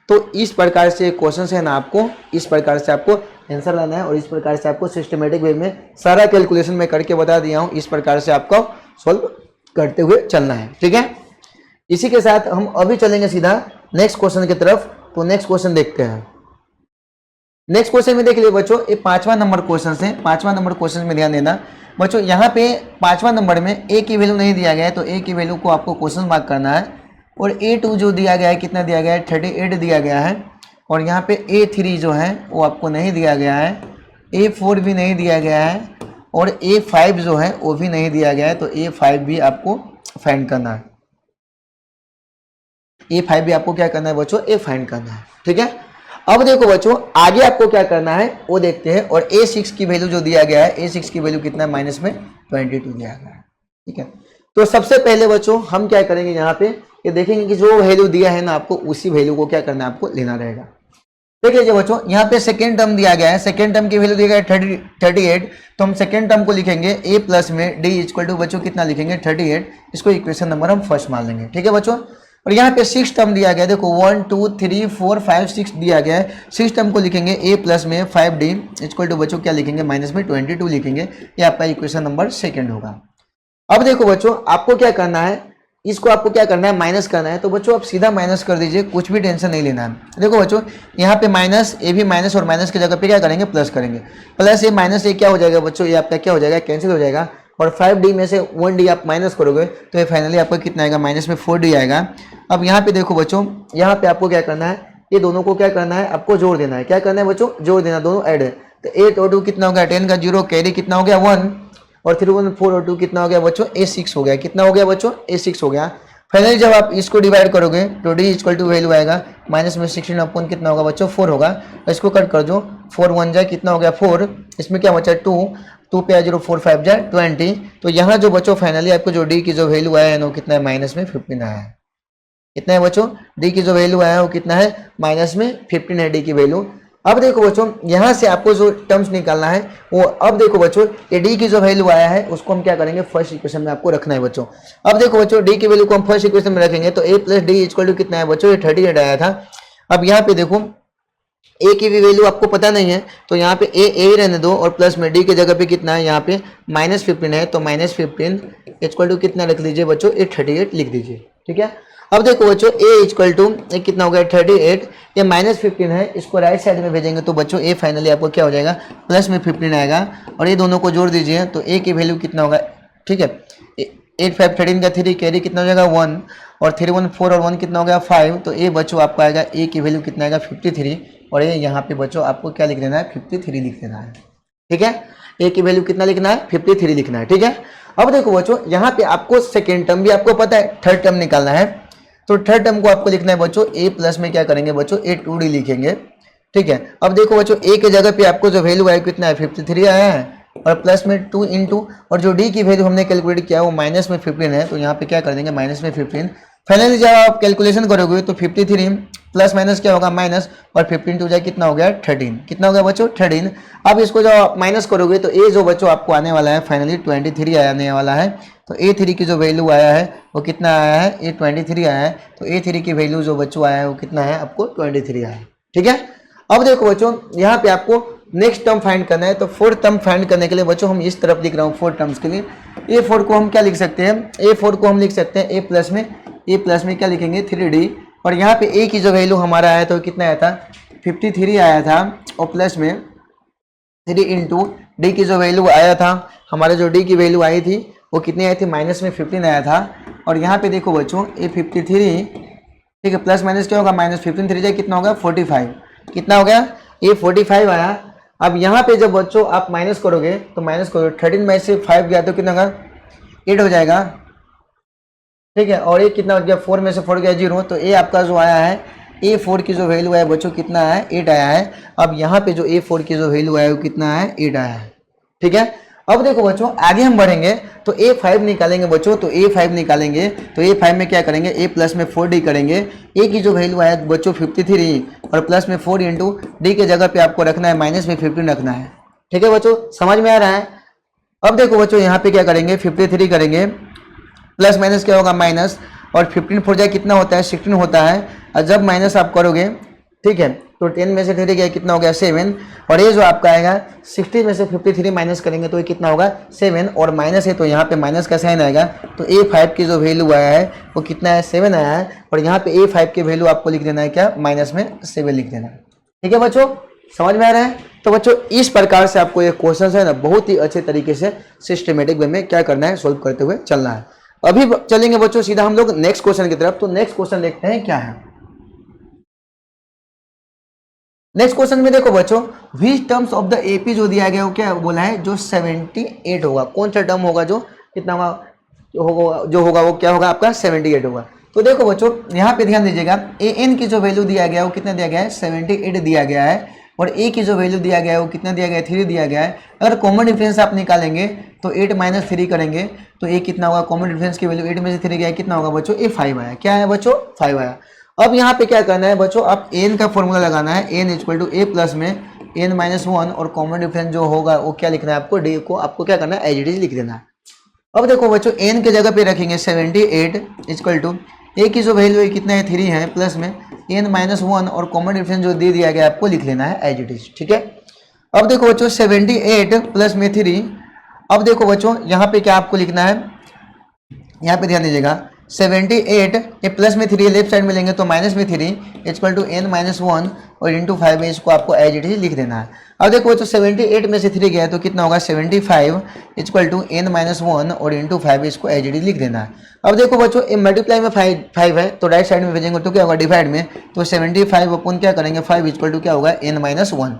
तो इस प्रकार से क्वेश्चन है ना, आपको इस प्रकार से आपको आंसर लाना है, और इस प्रकार से आपको सिस्टमेटिक वे में सारा कैलकुलेशन मैं करके बता दिया हूँ, इस प्रकार से आपको सॉल्व करते हुए चलना है। ठीक है, इसी के साथ हम अभी चलेंगे सीधा नेक्स्ट क्वेश्चन की तरफ। तो नेक्स्ट क्वेश्चन देखते हैं। नेक्स्ट क्वेश्चन में देख लिया बच्चों, ये 5वां नंबर क्वेश्चन है। 5वां नंबर क्वेश्चन में ध्यान देना बच्चों, यहाँ पे 5वां नंबर में a की वैल्यू नहीं दिया गया है, तो a की वैल्यू को आपको क्वेश्चन मार्क करना है, और a2 जो दिया गया है कितना दिया गया है 38 दिया गया है, और यहाँ पे a3 जो है वो आपको नहीं दिया गया है, a4 भी नहीं दिया गया है, और a5 जो है वो भी नहीं दिया गया है, तो a5 भी आपको फाइंड करना है। a5 भी आपको क्या करना है बच्चों a फाइंड करना है। ठीक है, अब देखो बच्चों आगे आपको क्या करना है वो देखते हैं, और a6 की वैल्यू जो दिया गया है a6 की वैल्यू कितना है माइनस में 22 दिया गया है। ठीक है, तो सबसे पहले बच्चों हम क्या करेंगे यहाँ पे ये देखेंगे कि जो वैल्यू दिया है ना आपको उसी वैल्यू को क्या करना है आपको लेना रहेगा। देख लीजिए बच्चों यहाँ पे सेकेंड टर्म दिया गया है, सेकेंड टर्म की वैल्यू दिया गया है 38, तो हम सेकेंड टर्म को लिखेंगे a प्लस में d इक्वल टू बच्चों कितना लिखेंगे 38, इसको इक्वेशन नंबर हम फर्स्ट मान लेंगे। ठीक है बच्चों, और यहाँ पे 6 टर्म दिया गया है, देखो 1 2 3 4 5 6 दिया गया है, 6 टर्म को लिखेंगे a प्लस में 5d इक्वल टू बच्चों क्या लिखेंगे माइनस में 22 लिखेंगे, ये आपका इक्वेशन नंबर सेकेंड होगा। अब देखो बच्चों आपको क्या करना है, इसको आपको क्या करना है माइनस करना है, तो बच्चों आप सीधा माइनस कर दीजिए, कुछ भी टेंशन नहीं लेना है। देखो बच्चों यहाँ पे माइनस ए भी माइनस, और माइनस की जगह पे क्या करेंगे प्लस करेंगे, प्लस ए माइनस ए क्या हो जाएगा बच्चों ये आपका क्या हो जाएगा कैंसिल हो जाएगा, और 5d में से 1d आप माइनस करोगे तो ये फाइनली आपका कितना आएगा माइनस में 4d आएगा। अब यहाँ पे देखो बच्चों यहाँ पे आपको क्या करना है, ये दोनों को क्या करना है आपको जोड़ देना है। क्या करना है बच्चों जोड़ देना, दोनों ऐड है, तो 8 और 2 कितना हो गया 10 का 0, कैरी कितना हो गया 1, और 3 1 4 और 2 कितना हो गया बच्चों a6 हो गया, कितना हो गया बच्चों a6 हो गया। फाइनली जब आप इसको डिवाइड करोगे तो d इक्वल टू वैल्यू आएगा माइनस में 16 अपन कितना होगा बच्चों 4 होगा, इसको कट कर दो 4 1 जाए कितना हो गया 4, इसमें क्या बचा 2 पे 0 4 5 जाए 20, तो यहाँ जो बच्चों फाइनली आपको जो d की जो वैल्यू आया है वो कितना है माइनस में 15 आया है। कितना है बच्चों d की जो वैल्यू आया है वो कितना है माइनस में 15 है d की वैल्यू। अब देखो बच्चों यहाँ से आपको जो टर्म्स निकालना है वो, अब देखो बच्चों ये d की जो वैल्यू आया है उसको हम क्या करेंगे फर्स्ट इक्वेशन में आपको रखना है बच्चों। अब देखो बच्चों d की वैल्यू को हम फर्स्ट इक्वेशन में रखेंगे तो a plus d equal to कितना है बच्चों ये 38 आया था। अब यहाँ पे देखो a की भी वैल्यू आपको पता नहीं है तो यहाँ पे a ही रहने दो, और प्लस में d की जगह पे कितना है यहाँ पे माइनस 15 है, तो माइनस 15 इक्वल टू कितना रख लीजिए बच्चों ये 38 लिख दीजिए। ठीक है, अब देखो बच्चों a इक्वल टू कितना हो गया 38, ये -15 है, इसको राइट साइड में भेजेंगे तो बच्चों a फाइनली आपको क्या हो जाएगा प्लस में 15 आएगा, और ये दोनों को जोड़ दीजिए तो a की वैल्यू कितना होगा, ठीक है 8 5 13 का 3 कैरी कितना हो जाएगा 1, और 3 1 4 और 1 कितना हो गया 5, तो a बच्चों आपको आएगा a की वैल्यू कितना आएगा 53, और ये यहाँ पे बच्चों आपको क्या लिख देना है 53 लिख देना है, ठीक है a की वैल्यू कितना लिखना है 53 लिखना है, ठीक है। अब देखो बच्चों यहाँ पे आपको सेकेंड टर्म भी आपको पता है, थर्ड टर्म निकालना है, तो थर्ड टर्म को आपको लिखना है बच्चों a प्लस में क्या करेंगे बच्चों a 2d लिखेंगे, ठीक है। अब देखो बच्चों a के जगह पे आपको जो वैल्यू आया कितना है 53 आया है, और प्लस में 2 इंटू, और जो d की वैल्यू हमने कैलकुलेट किया वो माइनस में 15 है, तो यहाँ पे क्या कर देंगे माइनस में 15। फाइनली जब आप कैलकुलेशन करोगे तो 53 प्लस माइनस क्या होगा माइनस, और 15 टू जाए कितना हो गया 13, कितना हो गया बच्चों 13। अब इसको जब आप माइनस करोगे तो a जो बच्चों आपको आने वाला है फाइनली 23 आने वाला है, तो a3 की जो वैल्यू आया है वो कितना आया है ये 23 आया है, तो a3 की वैल्यू जो बच्चों आया है वो कितना है आपको 23 आया है, ठीक है। अब देखो बच्चों यहाँ पे आपको नेक्स्ट टर्म फाइंड करना है, तो फोर्थ टर्म फाइंड करने के लिए बच्चों हम इस तरफ लिख रहा हूँ फोर्थ टर्म्स के लिए, a4 को हम क्या लिख सकते हैं, a4 को हम लिख सकते हैं a प्लस में क्या लिखेंगे 3d, और यहाँ पे a की जो वैल्यू हमारा आया तो कितना आया था 53 आया था, और प्लस में 3 इंटू डी की जो वैल्यू आया था, हमारे जो डी की वैल्यू आई थी वो कितनी आई थी माइनस में 15 आया था, और यहाँ पे देखो बच्चों a 53, ठीक है प्लस माइनस क्या होगा माइनस 15 3 जाए कितना होगा 45, कितना हो गया ये 45 आया। अब यहाँ पे जब बच्चों आप माइनस करोगे तो माइनस करोगे 13 में से 5 गया तो कितना होगा 8 हो जाएगा, ठीक है, और ये कितना हो गया 4 में से 4 गया 0, तो ए आपका जो आया है a4 की जो वैल्यू है बच्चों कितना है 8 आया है। अब यहाँ पे जो a4 की जो वैल्यू है वो कितना है 8 आया है, ठीक है। अब देखो बच्चों आगे हम बढ़ेंगे तो a5 निकालेंगे बच्चों, तो a5 निकालेंगे तो a5 में क्या करेंगे a प्लस में 4d करेंगे, a की जो वैल्यू आया बच्चों 53, और प्लस में 4 इंटू डी के जगह पे आपको रखना है माइनस में 15 रखना है, ठीक है बच्चों समझ में आ रहा है। अब देखो बच्चों यहाँ पे क्या करेंगे 53 करेंगे, प्लस माइनस क्या होगा माइनस, और 15 4 जाए कितना होता है 16 होता है, और जब माइनस आप करोगे ठीक है तो 10 में से 3 गया कितना हो गया 7, और ये जो आपका आएगा 60 में से 53 माइनस करेंगे तो ये कितना होगा 7, और माइनस है तो यहाँ पे माइनस का साइन आएगा, तो a5 की जो वैल्यू आया है वो कितना है 7 आया है, और यहाँ पे a5 की वैल्यू आपको लिख देना है क्या माइनस में 7 लिख देना है, ठीक है बच्चों समझ में आ रहा है। तो बच्चों इस प्रकार से आपको ये क्वेश्चन है ना बहुत ही अच्छे तरीके से सिस्टमेटिक वे में क्या करना है सोल्व करते हुए चलना है। अभी चलेंगे बच्चों सीधा हम लोग नेक्स्ट क्वेश्चन की तरफ, तो नेक्स्ट क्वेश्चन देखते हैं क्या है। नेक्स्ट क्वेश्चन में देखो बच्चों which terms of the AP जो दिया गया वो क्या बोला है जो 78 होगा, कौन सा टर्म होगा जो कितना होगा वो क्या होगा आपका 78 होगा। तो देखो बच्चों यहाँ पे ध्यान दीजिएगा ए एन की जो वैल्यू दिया गया है वो कितना दिया गया है 78 दिया गया है, और ए की जो वैल्यू दिया गया है वो कितना दिया गया है 3 दिया गया है। अगर कॉमन डिफरेंस आप निकालेंगे तो 8 - 3 करेंगे तो ए कितना होगा, कॉमन डिफरेंस की वैल्यू 8 में से 3 गया कितना होगा बच्चों ए 5 आया, क्या है बच्चों 5 आया। अब यहाँ पे क्या करना है बच्चों आप एन का फॉर्मूला लगाना है, n equal to a plus में एन -1, और कॉमन डिफरेंस जो होगा वो क्या लिखना है आपको डी को आपको क्या करना है एज इट इज लिख देना है। अब देखो बच्चों एन के जगह पे रखेंगे 78 इक्वल टू ए की जो वैल्यू है कितना है 3 है, प्लस में एन -1 और कॉमन डिफरेंस जो दे दिया गया आपको लिख लेना है एज इट इज, ठीक है। अब देखो बच्चों 78 प्लस में 3, अब देखो बच्चों यहाँ पे क्या आपको लिखना है, यहाँ पे ध्यान दीजिएगा 78 ये प्लस में 3 लेफ्ट साइड में लेंगे तो माइनस में 3 इक्वल टू एन -1 और इंटू 5 में इसको आपको एज इट इज लिख देना है। अब देखो बच्चों 78 में से 3 गया तो कितना होगा 75 इक्वल टू एन -1 और इंटू 5 इसको एज इट इज लिख देना है। अब देखो बच्चों ये मल्टीप्लाई में 5 है तो राइट साइड में भेजेंगे तो क्या होगा डिवाइड में, तो 75 अपन क्या करेंगे 5 इक्वल टू क्या होगा n -1।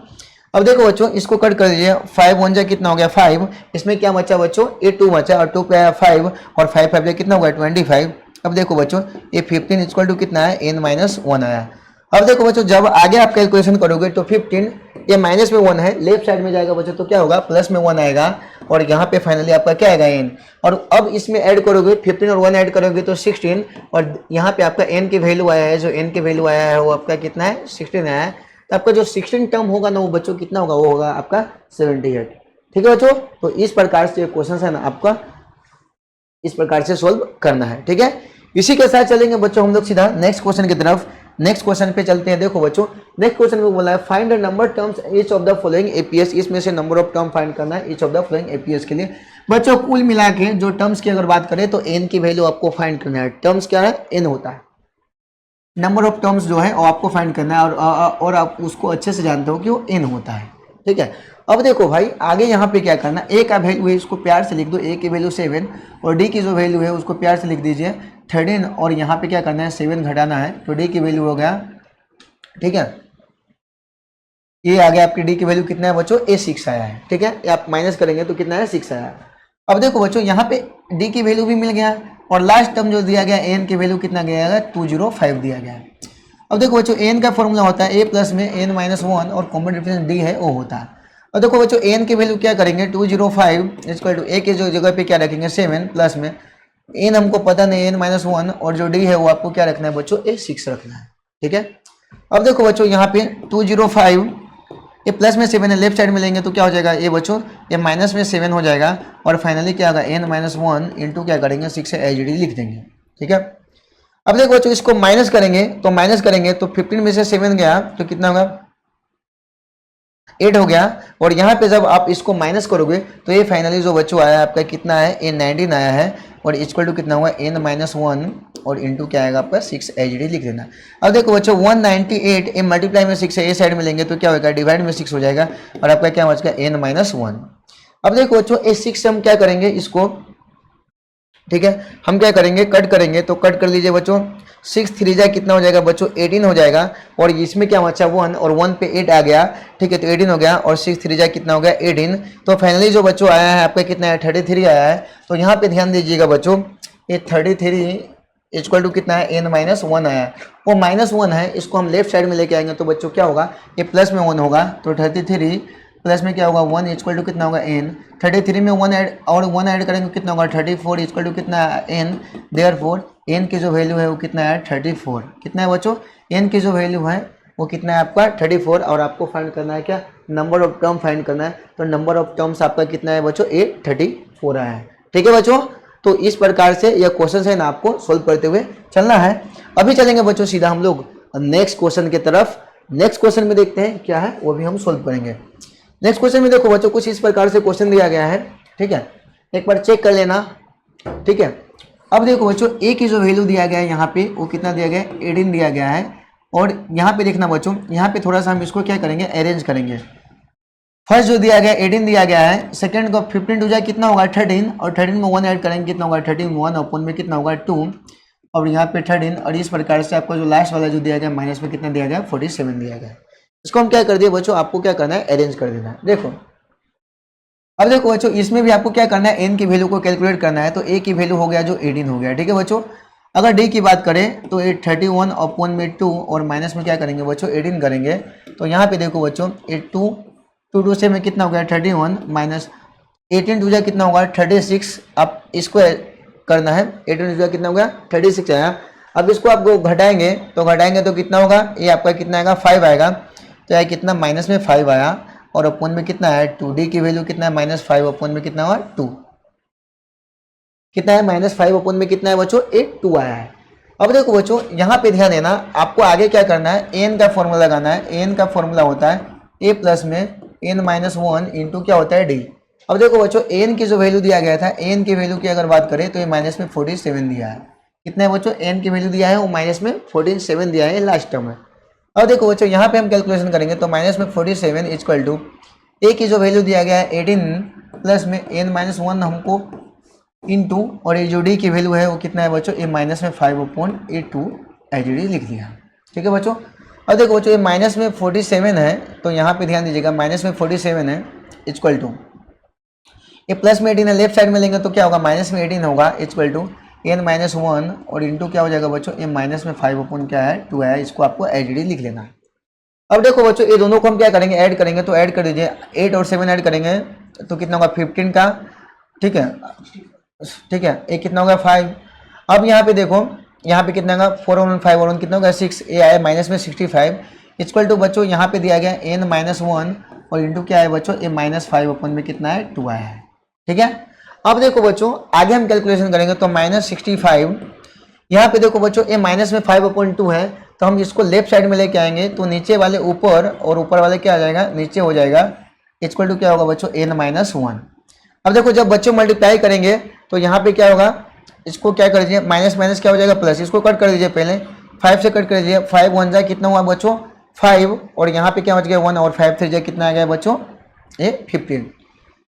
अब देखो बच्चों इसको कट कर दीजिए 5 1 जा कितना हो गया 5, इसमें क्या बचा बच्चों ये 2 बचा और 2 पे आया 5 और 5 5 जा कितना होगा 25। अब देखो बच्चों ये 15 इक्वल टू कितना है n -1 आया। अब देखो बच्चों जब आगे आप कैलकुलेशन करोगे तो 15 ये माइनस में 1 है लेफ्ट साइड में जाएगा बच्चों तो क्या होगा प्लस में 1 आएगा और यहाँ पे फाइनली आपका क्या आएगा n, और अब इसमें ऐड करोगे 15 और 1 ऐड करोगे तो 16, और यहाँ पे आपका n की वैल्यू आया है, जो n की वैल्यू आया है वो आपका कितना है 16 आया है, तो आपका जो 16 टर्म होगा ना वो बच्चों कितना होगा वो होगा आपका 78। ठीक है बच्चों, तो इस प्रकार से क्वेश्चन है ना आपका इस प्रकार से सोल्व करना है। ठीक है, इसी के साथ चलेंगे बच्चों हम लोग सीधा नेक्स्ट क्वेश्चन की तरफ। नेक्स्ट क्वेश्चन पे चलते हैं। देखो बच्चों नेक्स्ट क्वेश्चन में बोला है find the number terms each of the following APS, इसमें से नंबर ऑफ टर्म फाइंड करना है each of the following APS के लिए। बच्चों कुल मिला के जो टर्म्स की अगर बात करें तो एन की वैल्यू आपको फाइंड करना है। टर्म्स क्या है एन होता है, नंबर ऑफ टर्म्स जो है वो आपको फाइंड करना है, और आप उसको अच्छे से जानते हो कि वो n होता है, ठीक है। अब देखो भाई आगे यहाँ पे क्या करना, a का वैल्यू है इसको प्यार से लिख दो, a की वैल्यू 7 और d की जो वैल्यू है उसको प्यार से लिख दीजिए 13, और यहाँ पे क्या करना है 7 घटाना है, तो d की वैल्यू हो गया, ठीक है। ये आ गया आपकी d की वैल्यू कितना है बच्चों, a 6 आया है, ठीक है। आप माइनस करेंगे तो कितना है 6 आया है। अब देखो बच्चों यहाँ पे d की वैल्यू भी मिल गया, और लास्ट टर्म जो दिया गया n की वैल्यू कितना गया है 205 दिया गया है। अब देखो बच्चों n का फॉर्मूला होता है a प्लस में n माइनस 1 और कॉमन डिफरेंस d है वो होता है। और देखो बच्चों n की वैल्यू क्या करेंगे 205 इक्वल टू a के जो जगह पे क्या रखेंगे 7 प्लस में n हमको पता नहीं n माइनस 1 और जो d है वो आपको क्या रखना है बच्चों a 6 रखना है, ठीक है। अब देखो बच्चों यहाँ पे 205 ये प्लस में 7 है, लेफ्ट साइड में लेंगे तो क्या हो जाएगा ये बच्चों ये माइनस में 7 हो जाएगा, और फाइनली क्या होगा n माइनस 1 इंटू क्या करेंगे 6 से एच डी लिख देंगे, ठीक है। अब देखो बच्चों इसको माइनस करेंगे तो 15 में से 7 गया तो कितना होगा 8 हो गया, और यहाँ पे जब आप इसको माइनस करोगे तो ये फाइनली जो बच्चों आया आपका कितना है ए 19 आया है, और इक्वल टू कितना हुआ n माइनस 1 और इंटू क्या आएगा आपका 6 एच डी लिख देना। अब देखो बच्चों 198 ए मल्टीप्लाई में 6 है, ए साइड में लेंगे तो क्या होगा डिवाइड में 6 हो जाएगा, और आपका क्या बच गया n माइनस 1। अब देखो बच्चों ए 6 से हम क्या करेंगे इसको, ठीक है, हम क्या करेंगे कट करेंगे, तो कट कर लीजिए बच्चों 6 3 जा कितना हो जाएगा बच्चों 18 हो जाएगा, और इसमें क्या बचा 1 और 1 पे 8 आ गया, ठीक है, तो 18 हो गया, और 6 3 जा कितना हो गया 18, तो फाइनली जो बच्चों आया है आपका कितना है 33 आया है। तो यहाँ पे ध्यान दीजिएगा बच्चों ये 33 इक्वल टू कितना है n माइनस 1 आया है, वो माइनस 1 है, इसको हम लेफ्ट साइड में लेके आएंगे तो बच्चों क्या होगा ये प्लस में 1 होगा, तो 33 प्लस में क्या होगा 1 इक्वल टू कितना होगा n, 33 में 1 ऐड और 1 ऐड करेंगे कितना होगा 34 इक्वल टू कितना n, देयरफॉर n की जो वैल्यू है वो कितना है 34, कितना है बच्चों n की जो वैल्यू है वो कितना है आपका 34, और आपको फाइंड करना है क्या नंबर ऑफ टर्म फाइंड करना है, तो नंबर ऑफ टर्म्स आपका कितना है बच्चों 34 आया है, ठीक है बच्चों। तो इस प्रकार से यह क्वेश्चन है ना आपको सोल्व करते हुए चलना है। अभी चलेंगे बच्चों सीधा हम लोग नेक्स्ट क्वेश्चन की तरफ। नेक्स्ट क्वेश्चन में देखते हैं क्या है वो भी हम सोल्व करेंगे। नेक्स्ट क्वेश्चन में देखो बच्चों कुछ इस प्रकार से क्वेश्चन दिया गया है, ठीक है, एक बार चेक कर लेना, ठीक है। अब देखो बच्चों ए की जो वैल्यू दिया गया है यहाँ पे वो कितना दिया गया है 18 दिया गया है, और यहाँ पे देखना बच्चों यहाँ पे थोड़ा सा हम इसको क्या करेंगे अरेंज करेंगे। फर्स्ट जो दिया गया 18 दिया गया है, सेकंड को 15 टू जाए कितना होगा 13, और 13 में 1 ऐड करेंगे कितना होगा 13 1 अपन में कितना होगा 2, और यहाँ पे 13, और इस प्रकार से आपको जो लास्ट वाला जो दिया गया माइनस में कितना दिया गया 47 दिया गया। इसको हम क्या कर दिए बच्चों आपको क्या करना है अरेंज कर देना है। देखो अब देखो बच्चों इसमें भी आपको क्या करना है n की वैल्यू को कैलकुलेट करना है, तो a की वैल्यू हो गया जो 18 हो गया, ठीक है बच्चों। अगर d की बात करें तो 31 अपॉन में 2 और माइनस में क्या करेंगे बच्चों 18 करेंगे, तो यहाँ पे देखो बच्चों 2 से में कितना हो गया 31 माइनस 18 टू जा कितना होगा 36, अब इसको करना है 18 टू जा कितना होगा 36 आया। अब इसको आपको घटाएंगे तो कितना होगा ये आपका कितना आएगा 5 आएगा, तो यह कितना माइनस में 5 आया, और अपॉन में कितना है 2d की वैल्यू कितना है माइनस 5 अपॉन में कितना हुआ 2, कितना है माइनस 5 अपॉन में कितना है बच्चों 2 आया है। अब देखो बच्चों यहाँ पे ध्यान देना, आपको आगे क्या करना है n का फॉर्मूला लगाना है। n का फॉर्मूला होता है a प्लस में n माइनस 1 इंटू क्या होता है d। अब देखो बच्चों n की जो वैल्यू दिया गया था n की वैल्यू की अगर बात करें तो ये माइनस में 47 दिया है, कितना है बच्चों n की वैल्यू दिया है वो माइनस में 47 दिया है लास्ट टर्म में। अब देखो बच्चों यहाँ पे हम कैलकुलेशन करेंगे तो माइनस में 47 इक्वल टू a की जो वैल्यू दिया गया है 18 प्लस में n माइनस 1 हमको इंटू, और ये जो d की वैल्यू है वो कितना है बच्चों ये माइनस में 5 अपॉन 2 एच डी लिख दिया, ठीक है बच्चों। अब देखो बच्चों ये माइनस में 47 है, तो यहाँ पे ध्यान दीजिएगा माइनस में 47 है इक्वल टू ये प्लस में 18 है, लेफ्ट साइड में लेंगे तो क्या होगा माइनस में 18 होगा इक्वल टू n माइनस 1 और इंटू क्या हो जाएगा बच्चों ये माइनस में 5 अपॉन क्या है 2 है, इसको आपको एच डी लिख लेना है। अब देखो बच्चों ये दोनों को हम क्या करेंगे ऐड करेंगे, तो ऐड कर दीजिए 8 और 7 ऐड करेंगे तो कितना होगा 15 का, ठीक है, ठीक है, एक कितना होगा 5। अब यहाँ पे देखो यहाँ पे कितना होगा 4 और 5 और 1 कितना होगा 6, ए आया माइनस में 65 इक्वल टू बच्चों यहाँ पे दिया गया n माइनस 1 और इंटू क्या है बच्चों ये माइनस 5 अपन में कितना है 2 आया है, ठीक है। अब देखो बच्चों आगे हम कैलकुलेशन करेंगे तो माइनस 65, यहाँ पे देखो बच्चों ये माइनस में 5/2 है, तो हम इसको लेफ्ट साइड में लेके आएंगे तो नीचे वाले ऊपर और ऊपर वाले क्या आ जाएगा नीचे हो जाएगा, इक्वल टू क्या होगा बच्चों n माइनस 1। अब देखो जब बच्चों मल्टीप्लाई करेंगे तो यहाँ पे क्या होगा, इसको क्या कर दीजिए माइनस माइनस क्या हो जाएगा प्लस, इसको कट कर दीजिए पहले 5 से कट कर दीजिए, 5 1 जा कितना हुआ बच्चों 5, और यहाँ पे क्या बच गया 1, और 5 3 जा कितना आ गया बच्चों ये 15।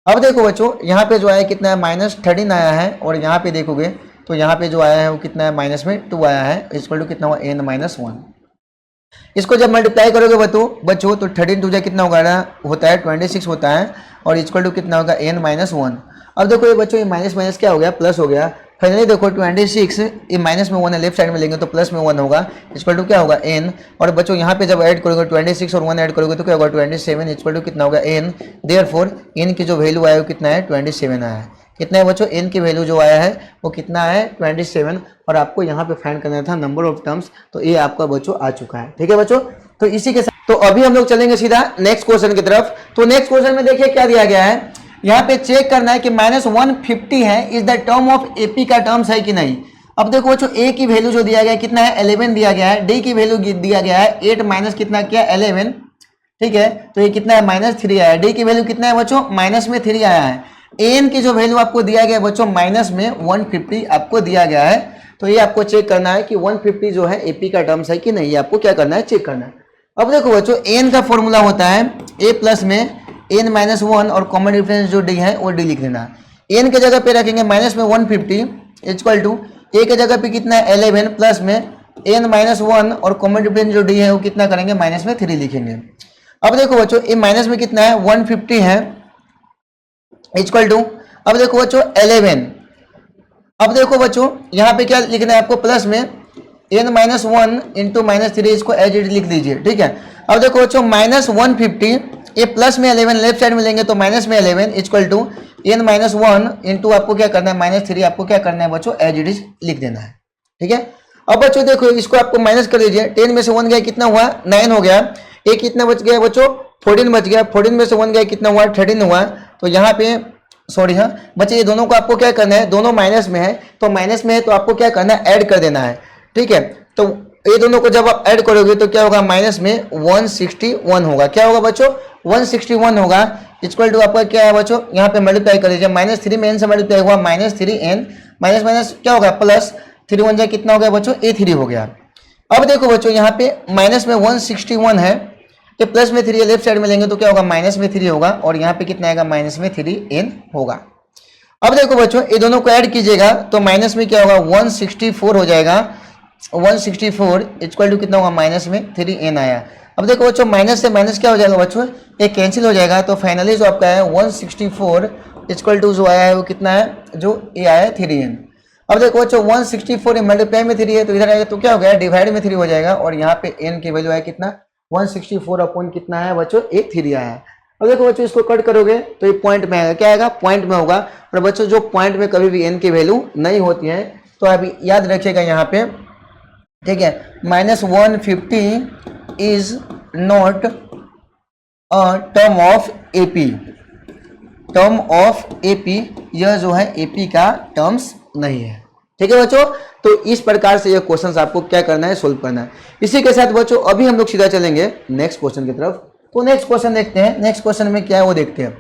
अब देखो बच्चों यहाँ पे जो आया कितना है -13 आया है, और यहाँ पे देखोगे तो यहाँ पे जो आया है वो कितना है माइनस में 2 आया है, इक्वल टू कितना हुआ n-1। इसको जब मल्टीप्लाई करोगे बच्चों तो 13 2 जा कितना होगा ना होता है 26 होता है, और इक्वल टू कितना होगा n-1। अब देखो ये बच्चों ये माइनस माइनस क्या हो गया प्लस हो गया। फाइनली देखो 26 ये माइनस में 1 है, लेफ्ट साइड में लेंगे तो प्लस में 1 होगा, इक्वल टू क्या होगा n। और बच्चों यहाँ पे जब ऐड करोगे 26 और 1 ऐड करोगे तो क्या होगा 27, इक्वल टू कितना होगा n। देयरफॉर n की जो वैल्यू आया वो कितना है 27 आया है। कितना है बच्चों n की वैल्यू जो आया है वो कितना है 27, और आपको यहाँ पे फाइंड करना था नंबर ऑफ टर्म्स, तो ये आपका बच्चों आ चुका है। ठीक है बच्चों, तो इसी के साथ तो अभी हम लोग चलेंगे सीधा नेक्स्ट क्वेश्चन की तरफ। तो नेक्स्ट क्वेश्चन में देखिए क्या दिया गया है, यहाँ पे चेक करना है कि -150 है is the term of AP का टर्म्स है कि नहीं। अब देखो बच्चों ए की वैल्यू जो दिया गया है कितना है 11 दिया गया है, डी की वैल्यू दिया गया है 8 माइनस कितना किया 11, ठीक है, तो ये कितना है -3 आया है। डी की वैल्यू कितना है बच्चों माइनस में 3 आया है। एन की जो वैल्यू आपको दिया गया है बच्चों माइनस में 150 आपको दिया गया है। तो ये आपको चेक करना है कि 150 जो है एपी का टर्म्स है कि नहीं, आपको क्या करना है चेक करना है। अब देखो बच्चों एन का फॉर्मूला होता है ए प्लस में n-1, और कॉमन डिफरेंस जो डी है वो डी लिख देना। एन के जगह पे रखेंगे माइनस में 150 इक्वल टू ए के जगह पे कितना है 11 प्लस में n-1, और कॉमन डिफरेंस जो डी है वो कितना करेंगे माइनस में 3 लिखेंगे। अब देखो बच्चों ये माइनस में कितना है 150 है इक्वल टू, अब देखो बच्चों 11। अब देखो बच्चों यहाँ पे क्या लिखना है आपको प्लस में n-1 इंटू -3 इसको एज इट लिख दीजिए। ठीक है, अब देखो बच्चों -150 ये प्लस में 11 लेफ्ट साइड में लेंगे तो माइनस में 11 इक्वल टू n-1 इंटू आपको क्या करना है -3 आपको क्या करना है बच्चों एज इट इज लिख देना है। ठीक है, अब बच्चों देखो इसको आपको माइनस कर दीजिए, 10 में से 1 गया कितना हुआ 9 हो गया, एक कितना बच गया बच्चों 14 बच गया, 14 में से 1 गया कितना हुआ 13 हुआ। तो यहाँ पे सॉरी हाँ बच्चे ये दोनों को आपको क्या करना है, दोनों माइनस में है तो माइनस में है तो आपको क्या करना है ऐड कर देना है। ठीक है, तो ये दोनों को जब आप ऐड करोगे तो क्या होगा माइनस में 161 होगा, क्या होगा बच्चों 161 होगा, इक्वल टू आपका क्या है बच्चों यहाँ पे मल्टीप्लाई कर दीजिए, -3 में n से मल्टीप्लाई हुआ -3n, माइनस माइनस क्या होगा प्लस 3 1 जा कितना हो गया बच्चों a3 हो गया। अब देखो बच्चों यहाँ पे माइनस में 161 है, ये प्लस में 3 लेफ्ट साइड में लेंगे तो क्या होगा माइनस में 3 होगा, और यहाँ पे कितना आएगा -3n होगा। अब देखो बच्चों ये दोनों को ऐड कीजिएगा तो माइनस में क्या होगा 164 हो जाएगा, 164 इक्वल टू कितना होगा माइनस में 3n आया। अब देखो बच्चों माइनस से माइनस क्या हो जाएगा बच्चों ये कैंसिल हो जाएगा, तो फाइनली जो आपका है 164 इक्वल टू जो आया है वो कितना है जो ये आया है 3n। अब देखो बच्चों 164 मल्टीप्लाई में 3 है तो इधर आएगा तो क्या हो गया डिवाइड में 3 हो जाएगा, और यहाँ पे n की वैल्यू है कितना 164 अपॉन कितना है बच्चों 3 आया है। अब देखो बच्चों इसको कट करोगे तो ये पॉइंट में आएगा, क्या आएगा पॉइंट में होगा। और बच्चों जो पॉइंट में कभी भी n की वैल्यू नहीं होती है तो आप याद रखिएगा यहाँ पे, ठीक है, -150 is not a term of AP, term of AP यह जो है एपी का टर्म्स नहीं है। ठीक है बच्चों, तो इस प्रकार से ये क्वेश्चंस आपको क्या करना है सोल्व करना है। इसी के साथ बच्चों अभी हम लोग सीधा चलेंगे नेक्स्ट क्वेश्चन की तरफ। तो नेक्स्ट क्वेश्चन देखते हैं, नेक्स्ट क्वेश्चन में क्या है वो देखते हैं।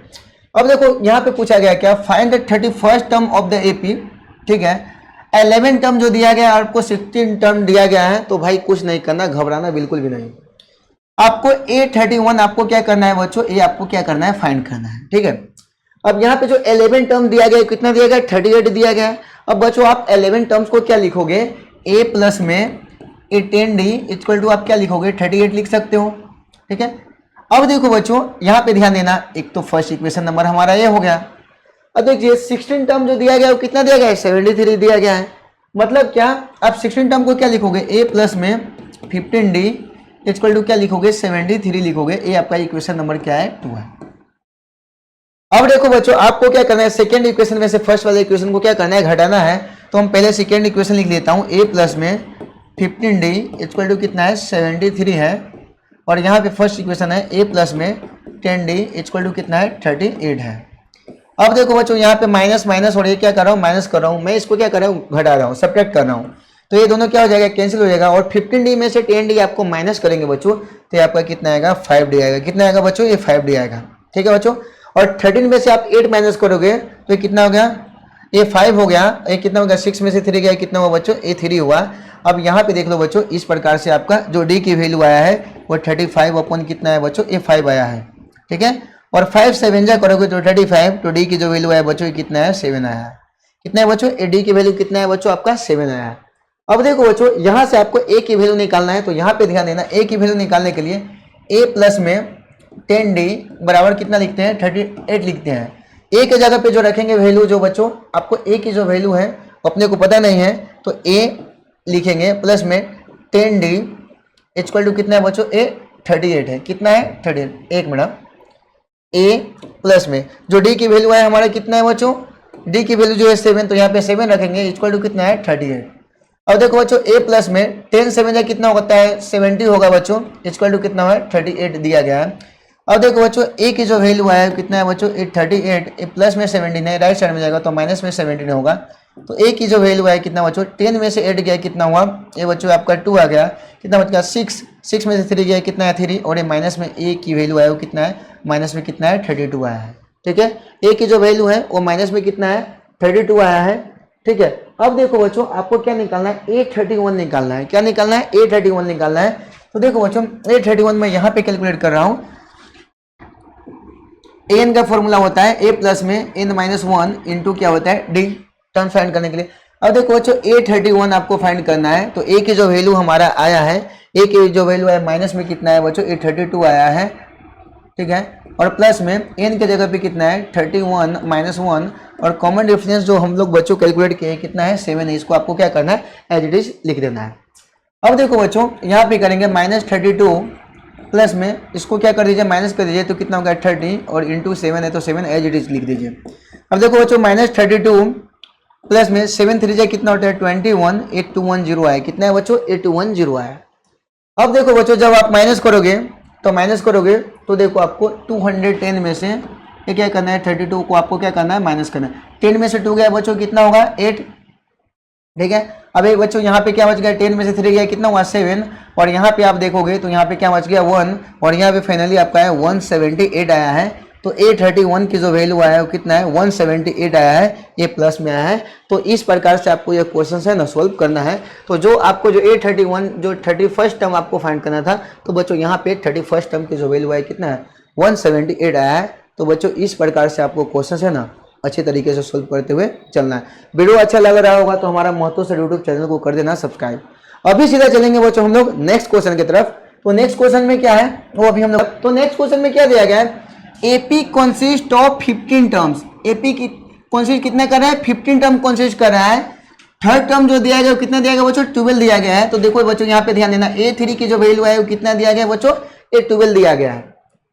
अब देखो यहाँ पे पूछा गया क्या find the 31st term of the AP. ठीक है, 11 टर्म जो दिया गया आपको 16 टर्म दिया गया है, तो भाई कुछ नहीं करना, घबराना बिल्कुल भी नहीं। आपको A31 आपको क्या करना है बच्चों, ये आपको क्या करना है फाइंड करना है। ठीक है, अब यहाँ पे जो 11 टर्म दिया गया कितना दिया गया 38 दिया गया है। अब बच्चों आप 11 टर्म्स को क्या लिखोगे a प्लस में a10d इक्वल टू आप क्या लिखोगे 38 लिख सकते हो। ठीक है, अब देखो बच्चों यहाँ पे ध्यान देना, एक तो फर्स्ट इक्वेशन नंबर हमारा ये हो गया। अब देखिए 16 टर्म जो दिया गया वो कितना दिया गया है 73 दिया गया है। मतलब क्या आप 16 टर्म को क्या लिखोगे a प्लस में 15d इक्वल टू क्या लिखोगे 73 लिखोगे। ये आपका इक्वेशन नंबर क्या है 2 है। अब देखो बच्चों आपको क्या करना है सेकेंड इक्वेशन में से फर्स्ट वाले इक्वेशन को क्या करना है घटाना है। तो हम पहले सेकेंड इक्वेशन लिख लेता हूँ a प्लस में 15d इक्वल टू कितना है 73 है, और यहाँ पे फर्स्ट इक्वेशन है a प्लस में 10d इक्वल टू कितना है 38 है। अब देखो बच्चों यहाँ पे माइनस माइनस और ये क्या कर रहा हूँ माइनस कर रहा हूँ, मैं इसको क्या कर रहा हूँ घटा रहा हूँ सब्ट्रैक्ट कर रहा हूँ, तो ये दोनों क्या हो जाएगा कैंसिल हो जाएगा। और 15d में से 10d आपको माइनस करेंगे बच्चों तो ये आपका कितना आएगा 5d आएगा। कितना आएगा बच्चों ये 5d आएगा। ठीक है बच्चों, और 13 में से आप 8 माइनस करोगे तो ये कितना हो गया ये 5 हो गया। ये कितना हो गया 6 में से 3 गया कितना हुआ बच्चों ये 3 हुआ। अब यहाँ पे देख लो बच्चों, इस प्रकार से आपका जो डी की वैल्यू आया है वो 35 अपॉन कितना है बच्चों, ए 5 आया है। ठीक है, और 5 से 7 जा करोगे तो 35, तो डी की जो वैल्यू आया बच्चों ये कितना है, 7 आया है। कितना है बच्चों, ए डी की वैल्यू कितना है बच्चों, आपका 7 आया है। अब देखो बच्चों, यहाँ से आपको ए की वैल्यू निकालना है, तो यहाँ पे ध्यान देना, ए की वैल्यू निकालने के लिए ए प्लस में 10d बराबर कितना लिखते हैं, 38 लिखते हैं। ए के जगह पे जो रखेंगे वैल्यू, जो बच्चों आपको ए की जो वैल्यू है अपने को पता नहीं है, तो ए लिखेंगे प्लस में 10d इक्वल टू कितना है बच्चों, ए 38 है। कितना है, 38। एक मिनट, ए प्लस में जो डी की वैल्यू है हमारा कितना है बच्चों, डी की वैल्यू जो है 7, तो यहाँ पे 7 रखेंगे इक्वल टू कितना है, 38। अब देखो बच्चों, ए प्लस में 10 7 जा कितना होता है, 70 होगा बच्चों, इक्वल टू कितना है, 38 दिया गया है। अब देखो बच्चों, ए की जो वैल्यू है कितना है बच्चों, ए 38, ए प्लस में 17 है, राइट साइड में जाएगा तो माइनस में 17 होगा। तो ए की जो वैल्यू है कितना बच्चों, 10 में से 8 गया कितना हुआ, ये बच्चों आपका 2 आ गया। कितना बच गया, 6 में से 3 गया कितना है, 3, और ये माइनस में ए की वैल्यू है वो कितना है, माइनस में कितना है, 32 आया है। ठीक है, ए की जो वैल्यू है वो माइनस में कितना है, 32 आया है। ठीक है, अब देखो बच्चों, आपको क्या निकालना है, A31 निकालना है। क्या निकालना है, A31 निकालना है। तो देखो बच्चों, A31 मैं यहाँ पे कैलकुलेट कर रहा हूँ। an का फॉर्मूला होता है a प्लस में n-1 इंटू क्या होता है, d, टर्म फाइंड करने के लिए। अब देखो बच्चों, A31 आपको फाइंड करना है, तो a की जो वैल्यू हमारा आया है, a की जो वैल्यू है माइनस में कितना है बच्चों, A32 आया है। ठीक है, और प्लस में n के जगह पे कितना है, 31 -1, और कॉमन डिफरेंस जो हम लोग बच्चों कैलकुलेट किए कितना है, 7 है। इसको आपको क्या करना है, एज इट इज लिख देना है। अब देखो बच्चों, यहाँ पे करेंगे -32 प्लस में इसको क्या कर दीजिए, माइनस कर दीजिए, तो कितना होगा 30, और इंटू 7 है तो 7 एज इट इज लिख दीजिए। अब देखो बच्चों, -32 प्लस में 7 3 कितना होता है, 21, 8210 आया। कितना है बच्चों, 8210 आया। अब देखो बच्चों, जब आप माइनस करोगे तो देखो आपको 210 में से ये क्या करना है, 32 को आपको क्या करना है, माइनस करना है। 10 में से 2 गया बच्चों, कितना होगा, 8। ठीक है, अब एक बच्चों यहाँ पे क्या बच गया, 10 में से 3 गया कितना हुआ, 7, और यहाँ पे आप देखोगे तो यहाँ पे क्या बच गया, 1, और यहाँ पे फाइनली आपका है 178 आया है। तो A31 की जो वैल्यू आया है वो कितना है, 178 आया है, ये प्लस में आया है। तो इस प्रकार से आपको ये क्वेश्चन है ना सोल्व करना है। तो जो आपको जो A31 जो 31st टर्म आपको फाइंड करना था, तो बच्चों यहाँ पे 31st टर्म की जो वैल्यू है कितना है, 178 आया है। तो बच्चों इस प्रकार से आपको क्वेश्चन है ना अच्छे तरीके से सोल्व करते हुए चलना है। वीडियो अच्छा लग रहा होगा तो हमारा महत्व से यूट्यूब चैनल को कर देना सब्सक्राइब। अभी सीधा चलेंगे बच्चों हम लोग नेक्स्ट क्वेश्चन की तरफ। तो नेक्स्ट क्वेश्चन में क्या है वो अभी हम लोग, तो नेक्स्ट क्वेश्चन में क्या दिया गया है, AP consist of 15 terms. AP की कंसिस्ट कितना कर रहा है, 15 टर्म कंसिस्ट कर रहा है। थर्ड टर्म जो दिया गया वो कितना दिया गया बच्चों, 12 दिया गया है। तो देखो बच्चों यहाँ पे ध्यान देना, A3 की जो वैल्यू है वो कितना दिया गया बच्चों, A12 दिया गया है।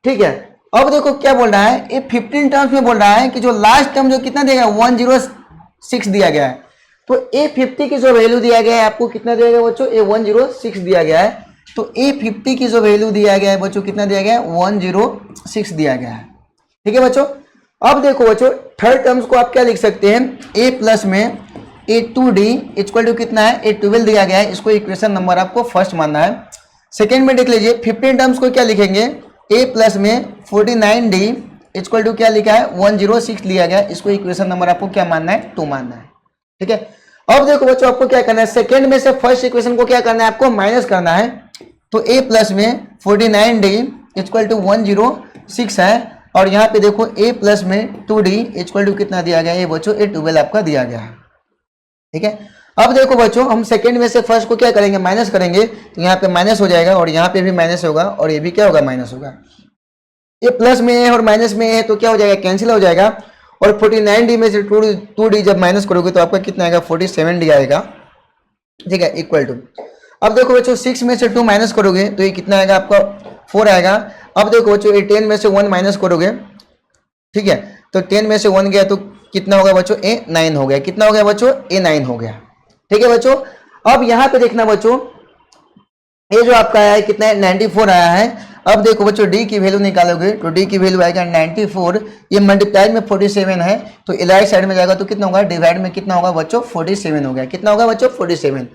ठीक है, अब देखो क्या बोल रहा है, ये 15 टर्म्स में बोल रहा है कि जो लास्ट टर्म जो कितना दिया गया, 106 दिया गया है। तो A50 की जो वैल्यू दिया गया है आपको कितना दिया गया बच्चों, A106 दिया गया है। तो A50 की जो वैल्यू दिया गया है बच्चों कितना दिया गया है, 106 दिया गया है। ठीक है बच्चों, अब देखो बच्चों थर्ड टर्म्स को आप क्या लिख सकते हैं, A प्लस में A2D इक्वल टू कितना है, A12 दिया गया है। इसको इक्वेशन नंबर आपको फर्स्ट मानना है। सेकेंड में देख लीजिए 15 टर्म्स को क्या लिखेंगे, A प्लस में 49D इक्वल टू क्या लिखा है, 106 लिया गया। इसको इक्वेशन नंबर आपको क्या मानना है, 2 मानना है। ठीक है, अब देखो बच्चों आपको क्या करना है, सेकेंड में से फर्स्ट इक्वेशन को क्या करना है, आपको माइनस करना है। तो A प्लस में 49D इक्वल टू 106 है, और यहाँ पे देखो A प्लस में 2D इक्वल टू कितना दिया गया है, ये बच्चों A12 आपका दिया गया है। ठीक है, अब देखो बच्चों हम सेकंड में से फर्स्ट को क्या करेंगे, माइनस करेंगे। तो यहाँ पे माइनस हो जाएगा, और यहाँ पे भी माइनस होगा, और ये भी क्या होगा, माइनस होगा। ये प्लस में है और माइनस में है तो क्या हो जाएगा, कैंसिल हो जाएगा। और 49D में से 2D जब माइनस करोगे तो आपका कितना आएगा, 47D आएगा। ठीक है, इक्वल टू, अब देखो बच्चों 6 में से 2 माइनस करोगे तो ये कितना आएगा, आपका 4 आएगा। अब देखो बच्चों ये 10 में से 1 माइनस करोगे, ठीक है, तो 10 में से 1 गया तो कितना होगा बच्चों, A9 हो गया। कितना हो गया बच्चों, A9 हो गया। ठीक है बच्चों, अब यहाँ पे देखना बच्चों, ये जो आपका आया है कितना है, 94 आया है। अब देखो बच्चों D की वैल्यू निकालोगे तो D की वैल्यू आएगा 94, ये मल्टीप्लाई में 47 है, तो राइट साइड में जाएगा तो कितना होगा, डिवाइड में कितना होगा बच्चों, 47 हो गया। कितना होगा बच्चों, 47।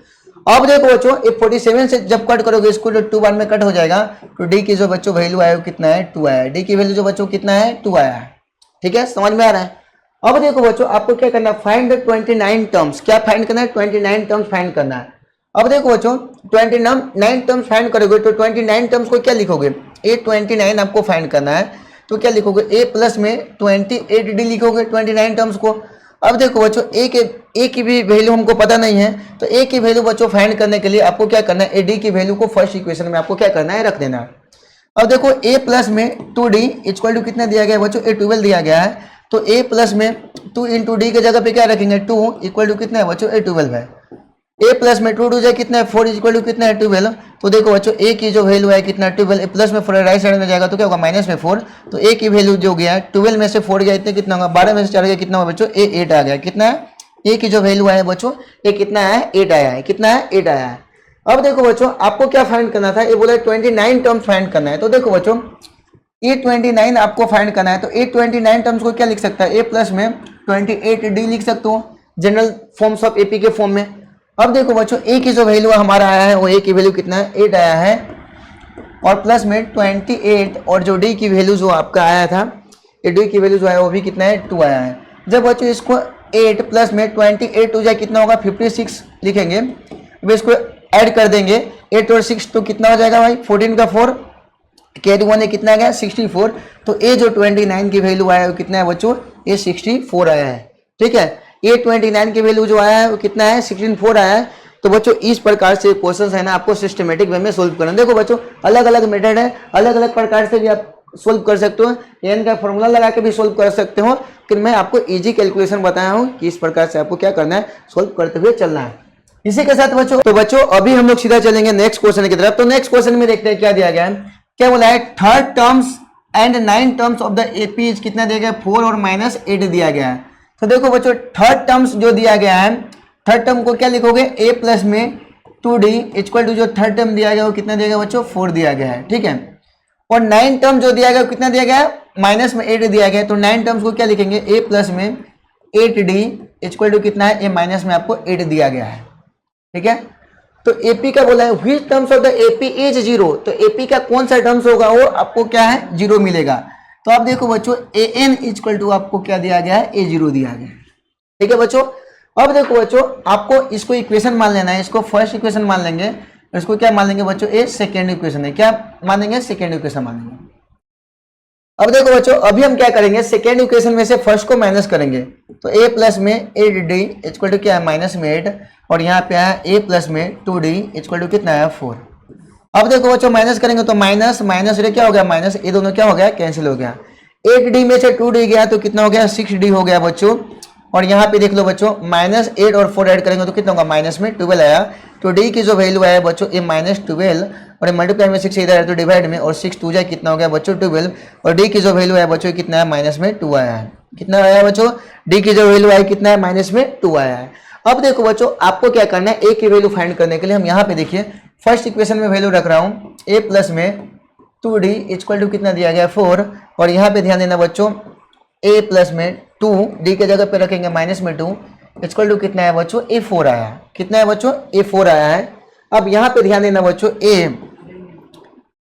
अब देखो बच्चों ये 47 से जब कट करोगे इसको, जो 2 बार में कट हो जाएगा, तो D की जो बच्चों वैल्यू आया वो कितना है, 2 आया है। D की वैल्यू जो बच्चों कितना है, 2 आया है। ठीक है, समझ में आ रहा है। अब देखो बच्चों आपको क्या करना है, फाइंड द 29 टर्म्स। क्या फाइंड करना है, 29 टर्म्स फाइंड करना है। अब देखो बच्चों 29 टर्म्स फाइंड करोगे तो 29 टर्म्स को क्या लिखोगे, ए 29 आपको फाइंड करना है तो क्या लिखोगे, ए प्लस में 28d लिखोगे 29 टर्म्स को। अब देखो बच्चों ए की भी वैल्यू हमको पता नहीं है, तो ए की वैल्यू बच्चों फाइंड करने के लिए आपको क्या करना है, ए डी की वैल्यू को फर्स्ट इक्वेशन में आपको क्या करना है, रख देना है। अब देखो a प्लस में 2d इक्वल टू कितना दिया गया है बच्चों, ए 12 दिया गया है, तो a प्लस में 2 इंटू डी के जगह पे क्या रखेंगे 2 इक्वल टू कितना है बच्चों, ए 12 है। a प्लस में 2 जाए कितना है 4 इक्वल टू कितना है 12। तो देखो बच्चों a की जो वैल्यू है कितना 12, a प्लस में 4 राइट साइड में जाएगा तो क्या होगा माइनस में 4, तो a की वैल्यू जो गया 12 में से 4 गया इतने कितना होगा, 12 में से 4 गया कितना होगा बच्चों, a 8 आ गया। कितना है a की जो वैल्यू है बच्चों, a कितना है 8 आया है, कितना है 8 आया है। अब देखो बच्चों आपको क्या फाइंड करना था, ये बोला 29 टर्म्स फाइंड करना है, तो देखो बच्चों A29 आपको फाइंड करना है, तो A29 टर्म्स को क्या लिख सकता है, A प्लस में 28d लिख सकते हो जनरल फॉर्म्स ऑफ AP के फॉर्म में। अब देखो बच्चों A की जो वैल्यू हमारा आया है वो A की वैल्यू कितना है 8 आया है, और प्लस में 28 और जो D की वैल्यू जो आपका आया था, D की वैल्यू जो है वो भी कितना है 2 आया है। जब बच्चों इसको 8 प्लस में 28 हो जाए कितना होगा 56 लिखेंगे, अब इसको ऐड कर देंगे 8 और 6 तो कितना हो जाएगा भाई 14 का 4 के 1 कितना गया 64, तो ए जो 29 की वैल्यू आया है वो कितना है बच्चों, ये 64 आया है। ठीक है, ए 29 की वैल्यू जो आया है वो कितना है 64 आया है। तो बच्चों इस प्रकार से क्वेश्चन है ना आपको सिस्टमेटिक वे में सोल्व करना। देखो बच्चों अलग अलग मेथड है, अलग अलग प्रकार से भी आप सोल्व कर सकते हो, एन का फॉर्मूला लगा के भी सोल्व कर सकते हो, कि मैं आपको इजी कैलकुलेशन बताया हूँ कि इस प्रकार से आपको क्या करना है, सोल्व करते हुए चलना है। इसी के साथ बच्चों तो बच्चों अभी हम लोग सीधा चलेंगे नेक्स्ट क्वेश्चन की तरफ। तो नेक्स्ट क्वेश्चन में देखते हैं क्या दिया गया है, क्या बोला है, third terms and 9 terms of the AP is कितना दिया गया 4 और -8 दिया गया है। तो देखो बच्चों थर्ड टर्म्स जो दिया गया है, थर्ड टर्म को क्या लिखोगे, a प्लस में 2d इक्वल टू जो थर्ड टर्म दिया गया वो कितना दिया गया बच्चों 4 दिया गया है। ठीक है, और 9 टर्म जो दिया गया कितना दिया गया माइनस में 8 दिया गया, तो 9 टर्म्स को क्या लिखेंगे, a प्लस में 8d इक्वल टू कितना है, a माइनस में आपको 8 दिया गया है। ठीक है, तो एपी का बोला है which terms of the AP is 0, तो एपी का कौन सा टर्म्स होगा वो आपको क्या है 0 मिलेगा। तो आप देखो बच्चों an इक्वल टू आपको क्या दिया गया है a0 दिया गया है। ठीक है बच्चों, अब देखो बच्चों आपको इसको इक्वेशन मान लेना है, इसको फर्स्ट इक्वेशन मान लेंगे, इसको क्या मान लेंगे बच्चों, ए सेकेंड इक्वेशन है, क्या मानेंगे सेकेंड इक्वेशन मानेंगे। अब देखो बच्चों अभी हम क्या करेंगे, सेकेंड इक्वेशन में से फर्स्ट को माइनस करेंगे, तो a प्लस में 8d इक्वल टू क्या है माइनस में 8, और यहाँ पे है a प्लस में 2d इक्वल टू कितना है 4। अब देखो बच्चों माइनस करेंगे तो माइनस माइनस क्या हो गया माइनस, ये दोनों क्या हो गया कैंसिल हो गया, 8d में से 2d गया तो कितना हो गया 6d हो गया बच्चों, और यहाँ पे देख लो बच्चों -8 और 4 ऐड करेंगे तो कितना होगा माइनस में 12 आया। तो d की जो वैल्यू आया बच्चों ये -12, और ये मल्टीप्लाई में 6 इधर है तो डिवाइड में, और 6 2 जाए कितना हो गया बच्चों 12, और d की जो वैल्यू है बच्चों कितना है माइनस में 2 आया है। कितना आया बच्चों, d की जो वैल्यू आई कितना है माइनस में 2 आया है। अब देखो बच्चों आपको क्या करना है, a की वैल्यू फाइंड करने के लिए हम यहाँ पे देखिए फर्स्ट इक्वेशन में वैल्यू रख रहा हूँ, a प्लस में 2d इक्वल टू कितना दिया गया 4, और यहाँ पे ध्यान देना बच्चों a प्लस में 2d के जगह पे रखेंगे माइनस में 2 इक्वल टू कितना है बच्चों a4 आया है। कितना है बच्चों a4 आया है। अब यहाँ पे ध्यान देना बच्चों a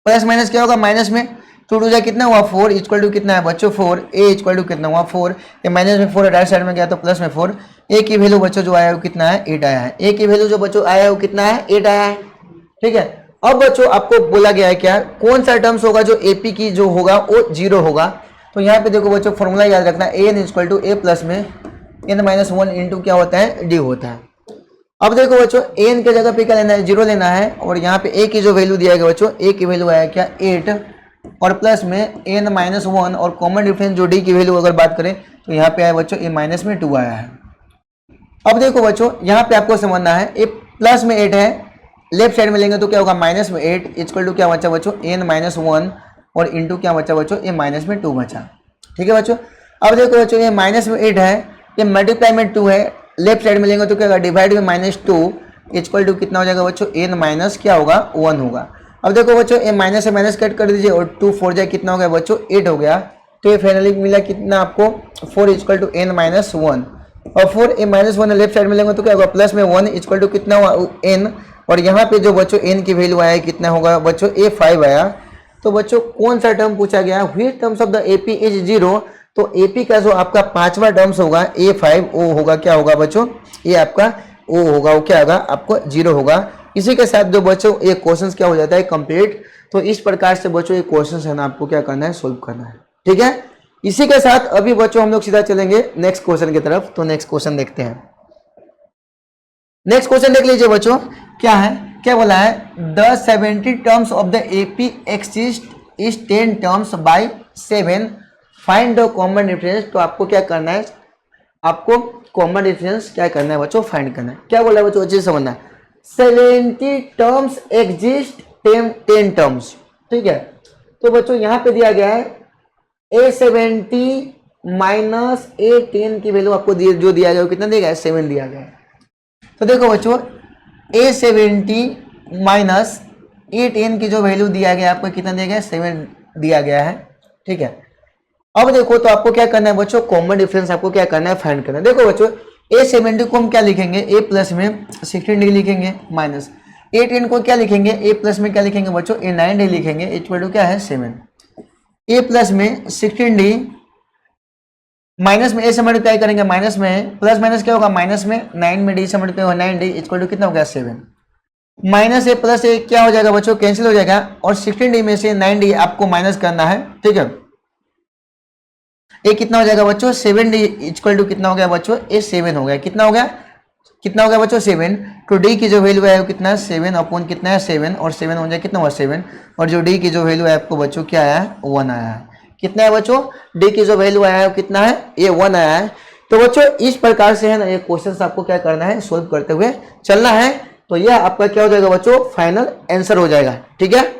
प्लस माइनस क्या होगा माइनस में 2 2 कितना हुआ 4 इक्वल टू कितना है बच्चों 4, a इक्वल टू कितना हुआ 4, ये माइनस में 4 राइट साइड में गया तो प्लस में 4, a की वैल्यू बच्चों जो आया है वो कितना है 8 आया है, a की वैल्यू जो बच्चों आया है वो कितना है 8 आया है। ठीक है, अब बच्चों आपको बोला गया है क्या कौन सा टर्म्स होगा जो AP की जो होगा वो 0 होगा। तो यहाँ पे देखो बच्चों फॉर्मूला याद रखना, an equal to a plus में n-1 इंटू क्या होता है d होता है। अब देखो बच्चों an के जगह पे क्या लेना है 0 लेना है, और यहाँ पे a की जो वैल्यू दिया गया बच्चों a की वैल्यू आया क्या 8, और प्लस में n-1, और कॉमन डिफरेंस जो d की वैल्यू अगर बात करें तो यहाँ पे आया बच्चों a माइनस में 2 आया है। अब देखो बच्चों यहाँ पे आपको समझना है a प्लस में 8 है, लेफ्ट साइड में लेंगे तो क्या होगा माइनस में 8 इक्वल टू क्या बचा बच्चों n-1, और इंटू क्या बचा बच्चों ये माइनस में 2 बचा। ठीक है बच्चों, अब देखो बच्चों ये माइनस में 8 है, ये मल्टीप्लाई में 2 है, लेफ्ट साइड में लेंगे तो क्या होगा डिवाइड में -2 इक्वल टू कितना हो जाएगा बच्चों n माइनस क्या होगा 1 होगा। अब देखो बच्चों ये माइनस से माइनस कट कर दीजिए, और 2 4 जाए कितना हो गया बच्चों 8 हो गया, तो ये फाइनली मिला कितना आपको 4 इक्वल टू n-1, और 4 a -1 लेफ्ट साइड में लेंगे तो क्या होगा प्लस में 1 इक्वल टू कितना हुआ n, और यहाँ पे जो बच्चों n की वैल्यू आया कितना होगा बच्चों a5 आया। तो बच्चों कौन सा टर्म पूछा गया, which terms of the AP is 0, तो AP का जो आपका 5वां टर्म्स होगा a5 वो होगा क्या होगा बच्चों, ये आपका o होगा वो क्या होगा आपको 0 होगा। इसी के साथ जो बच्चों ये क्वेश्चन क्या हो जाता है कंप्लीट। तो इस प्रकार से बच्चों ये क्वेश्चन है ना आपको क्या करना है, सोल्व करना है। ठीक है, इसी के साथ अभी बच्चों हम लोग सीधा चलेंगे नेक्स्ट क्वेश्चन की तरफ। तो नेक्स्ट क्वेश्चन देखते हैं। नेक्स्ट क्वेश्चन देख लीजिए बच्चों, क्या है, क्या बोला है, the 70 terms of the AP exist is 10 terms by 7, find the common difference. तो आपको क्या करना है, आपको कॉमन डिफरेंस क्या करना है बच्चों, फाइंड करना है। क्या बोला है बच्चों, अच्छे से समझना है। 70 टर्म्स एग्जिस्ट 10 टर्म्स, ठीक है। तो बच्चों यहाँ पे दिया गया है A70 माइनस A10 की वैल्यू आपको जो दिया गया है कितना दिया गया है, 7 दिया गया है। तो देखो बच्चों A70 माइनस A10 की जो वैल्यू दिया गया है आपको कितना दिया गया है, 7 दिया गया है। ठीक है, अब देखो तो आपको क्या करना है बच्चों, कॉमन डिफरेंस आपको क्या करना है, फाइंड करना है। देखो बच्चों A70 को हम क्या लिखेंगे, A प्लस में 16D लिखेंगे, माइनस A10 को क्या लिखेंगे, A प्लस में क्या लिखेंगे बच्चों, A9D लिखेंगे, इक्वल टू क्या है 7। A प्लस में 16D माइनस में A से मल्टीप्लाई करेंगे, माइनस में प्लस माइनस क्या होगा, माइनस में 9 में D से मल्टीप्लाई होगा 9D इक्वल टू कितना हो गया 7। माइनस A प्लस A क्या हो जाएगा बच्चों, कैंसिल हो जाएगा, और 16D में से 9D आपको माइनस करना है। ठीक है, A कितना हो जाएगा बच्चों, 7D इक्वल टू कितना हो गया बच्चों, A 7 हो गया, कितना हो गया, कितना हो गया बच्चों 7। तो D की जो वैल्यू है वो कितना है 7 अपॉन कितना है 7, और 7 हो जाए कितना हुआ 7, और जो D की जो वैल्यू है आपको बच्चों क्या आया है, 1 आया है। कितना है बच्चों, D की जो वैल्यू आया है वो कितना है, ये 1 आया है। तो बच्चों इस प्रकार से है ना ये क्वेश्चन आपको क्या करना है, सोल्व करते हुए चलना है। तो यह आपका क्या हो जाएगा बच्चों, फाइनल आंसर हो जाएगा। ठीक है।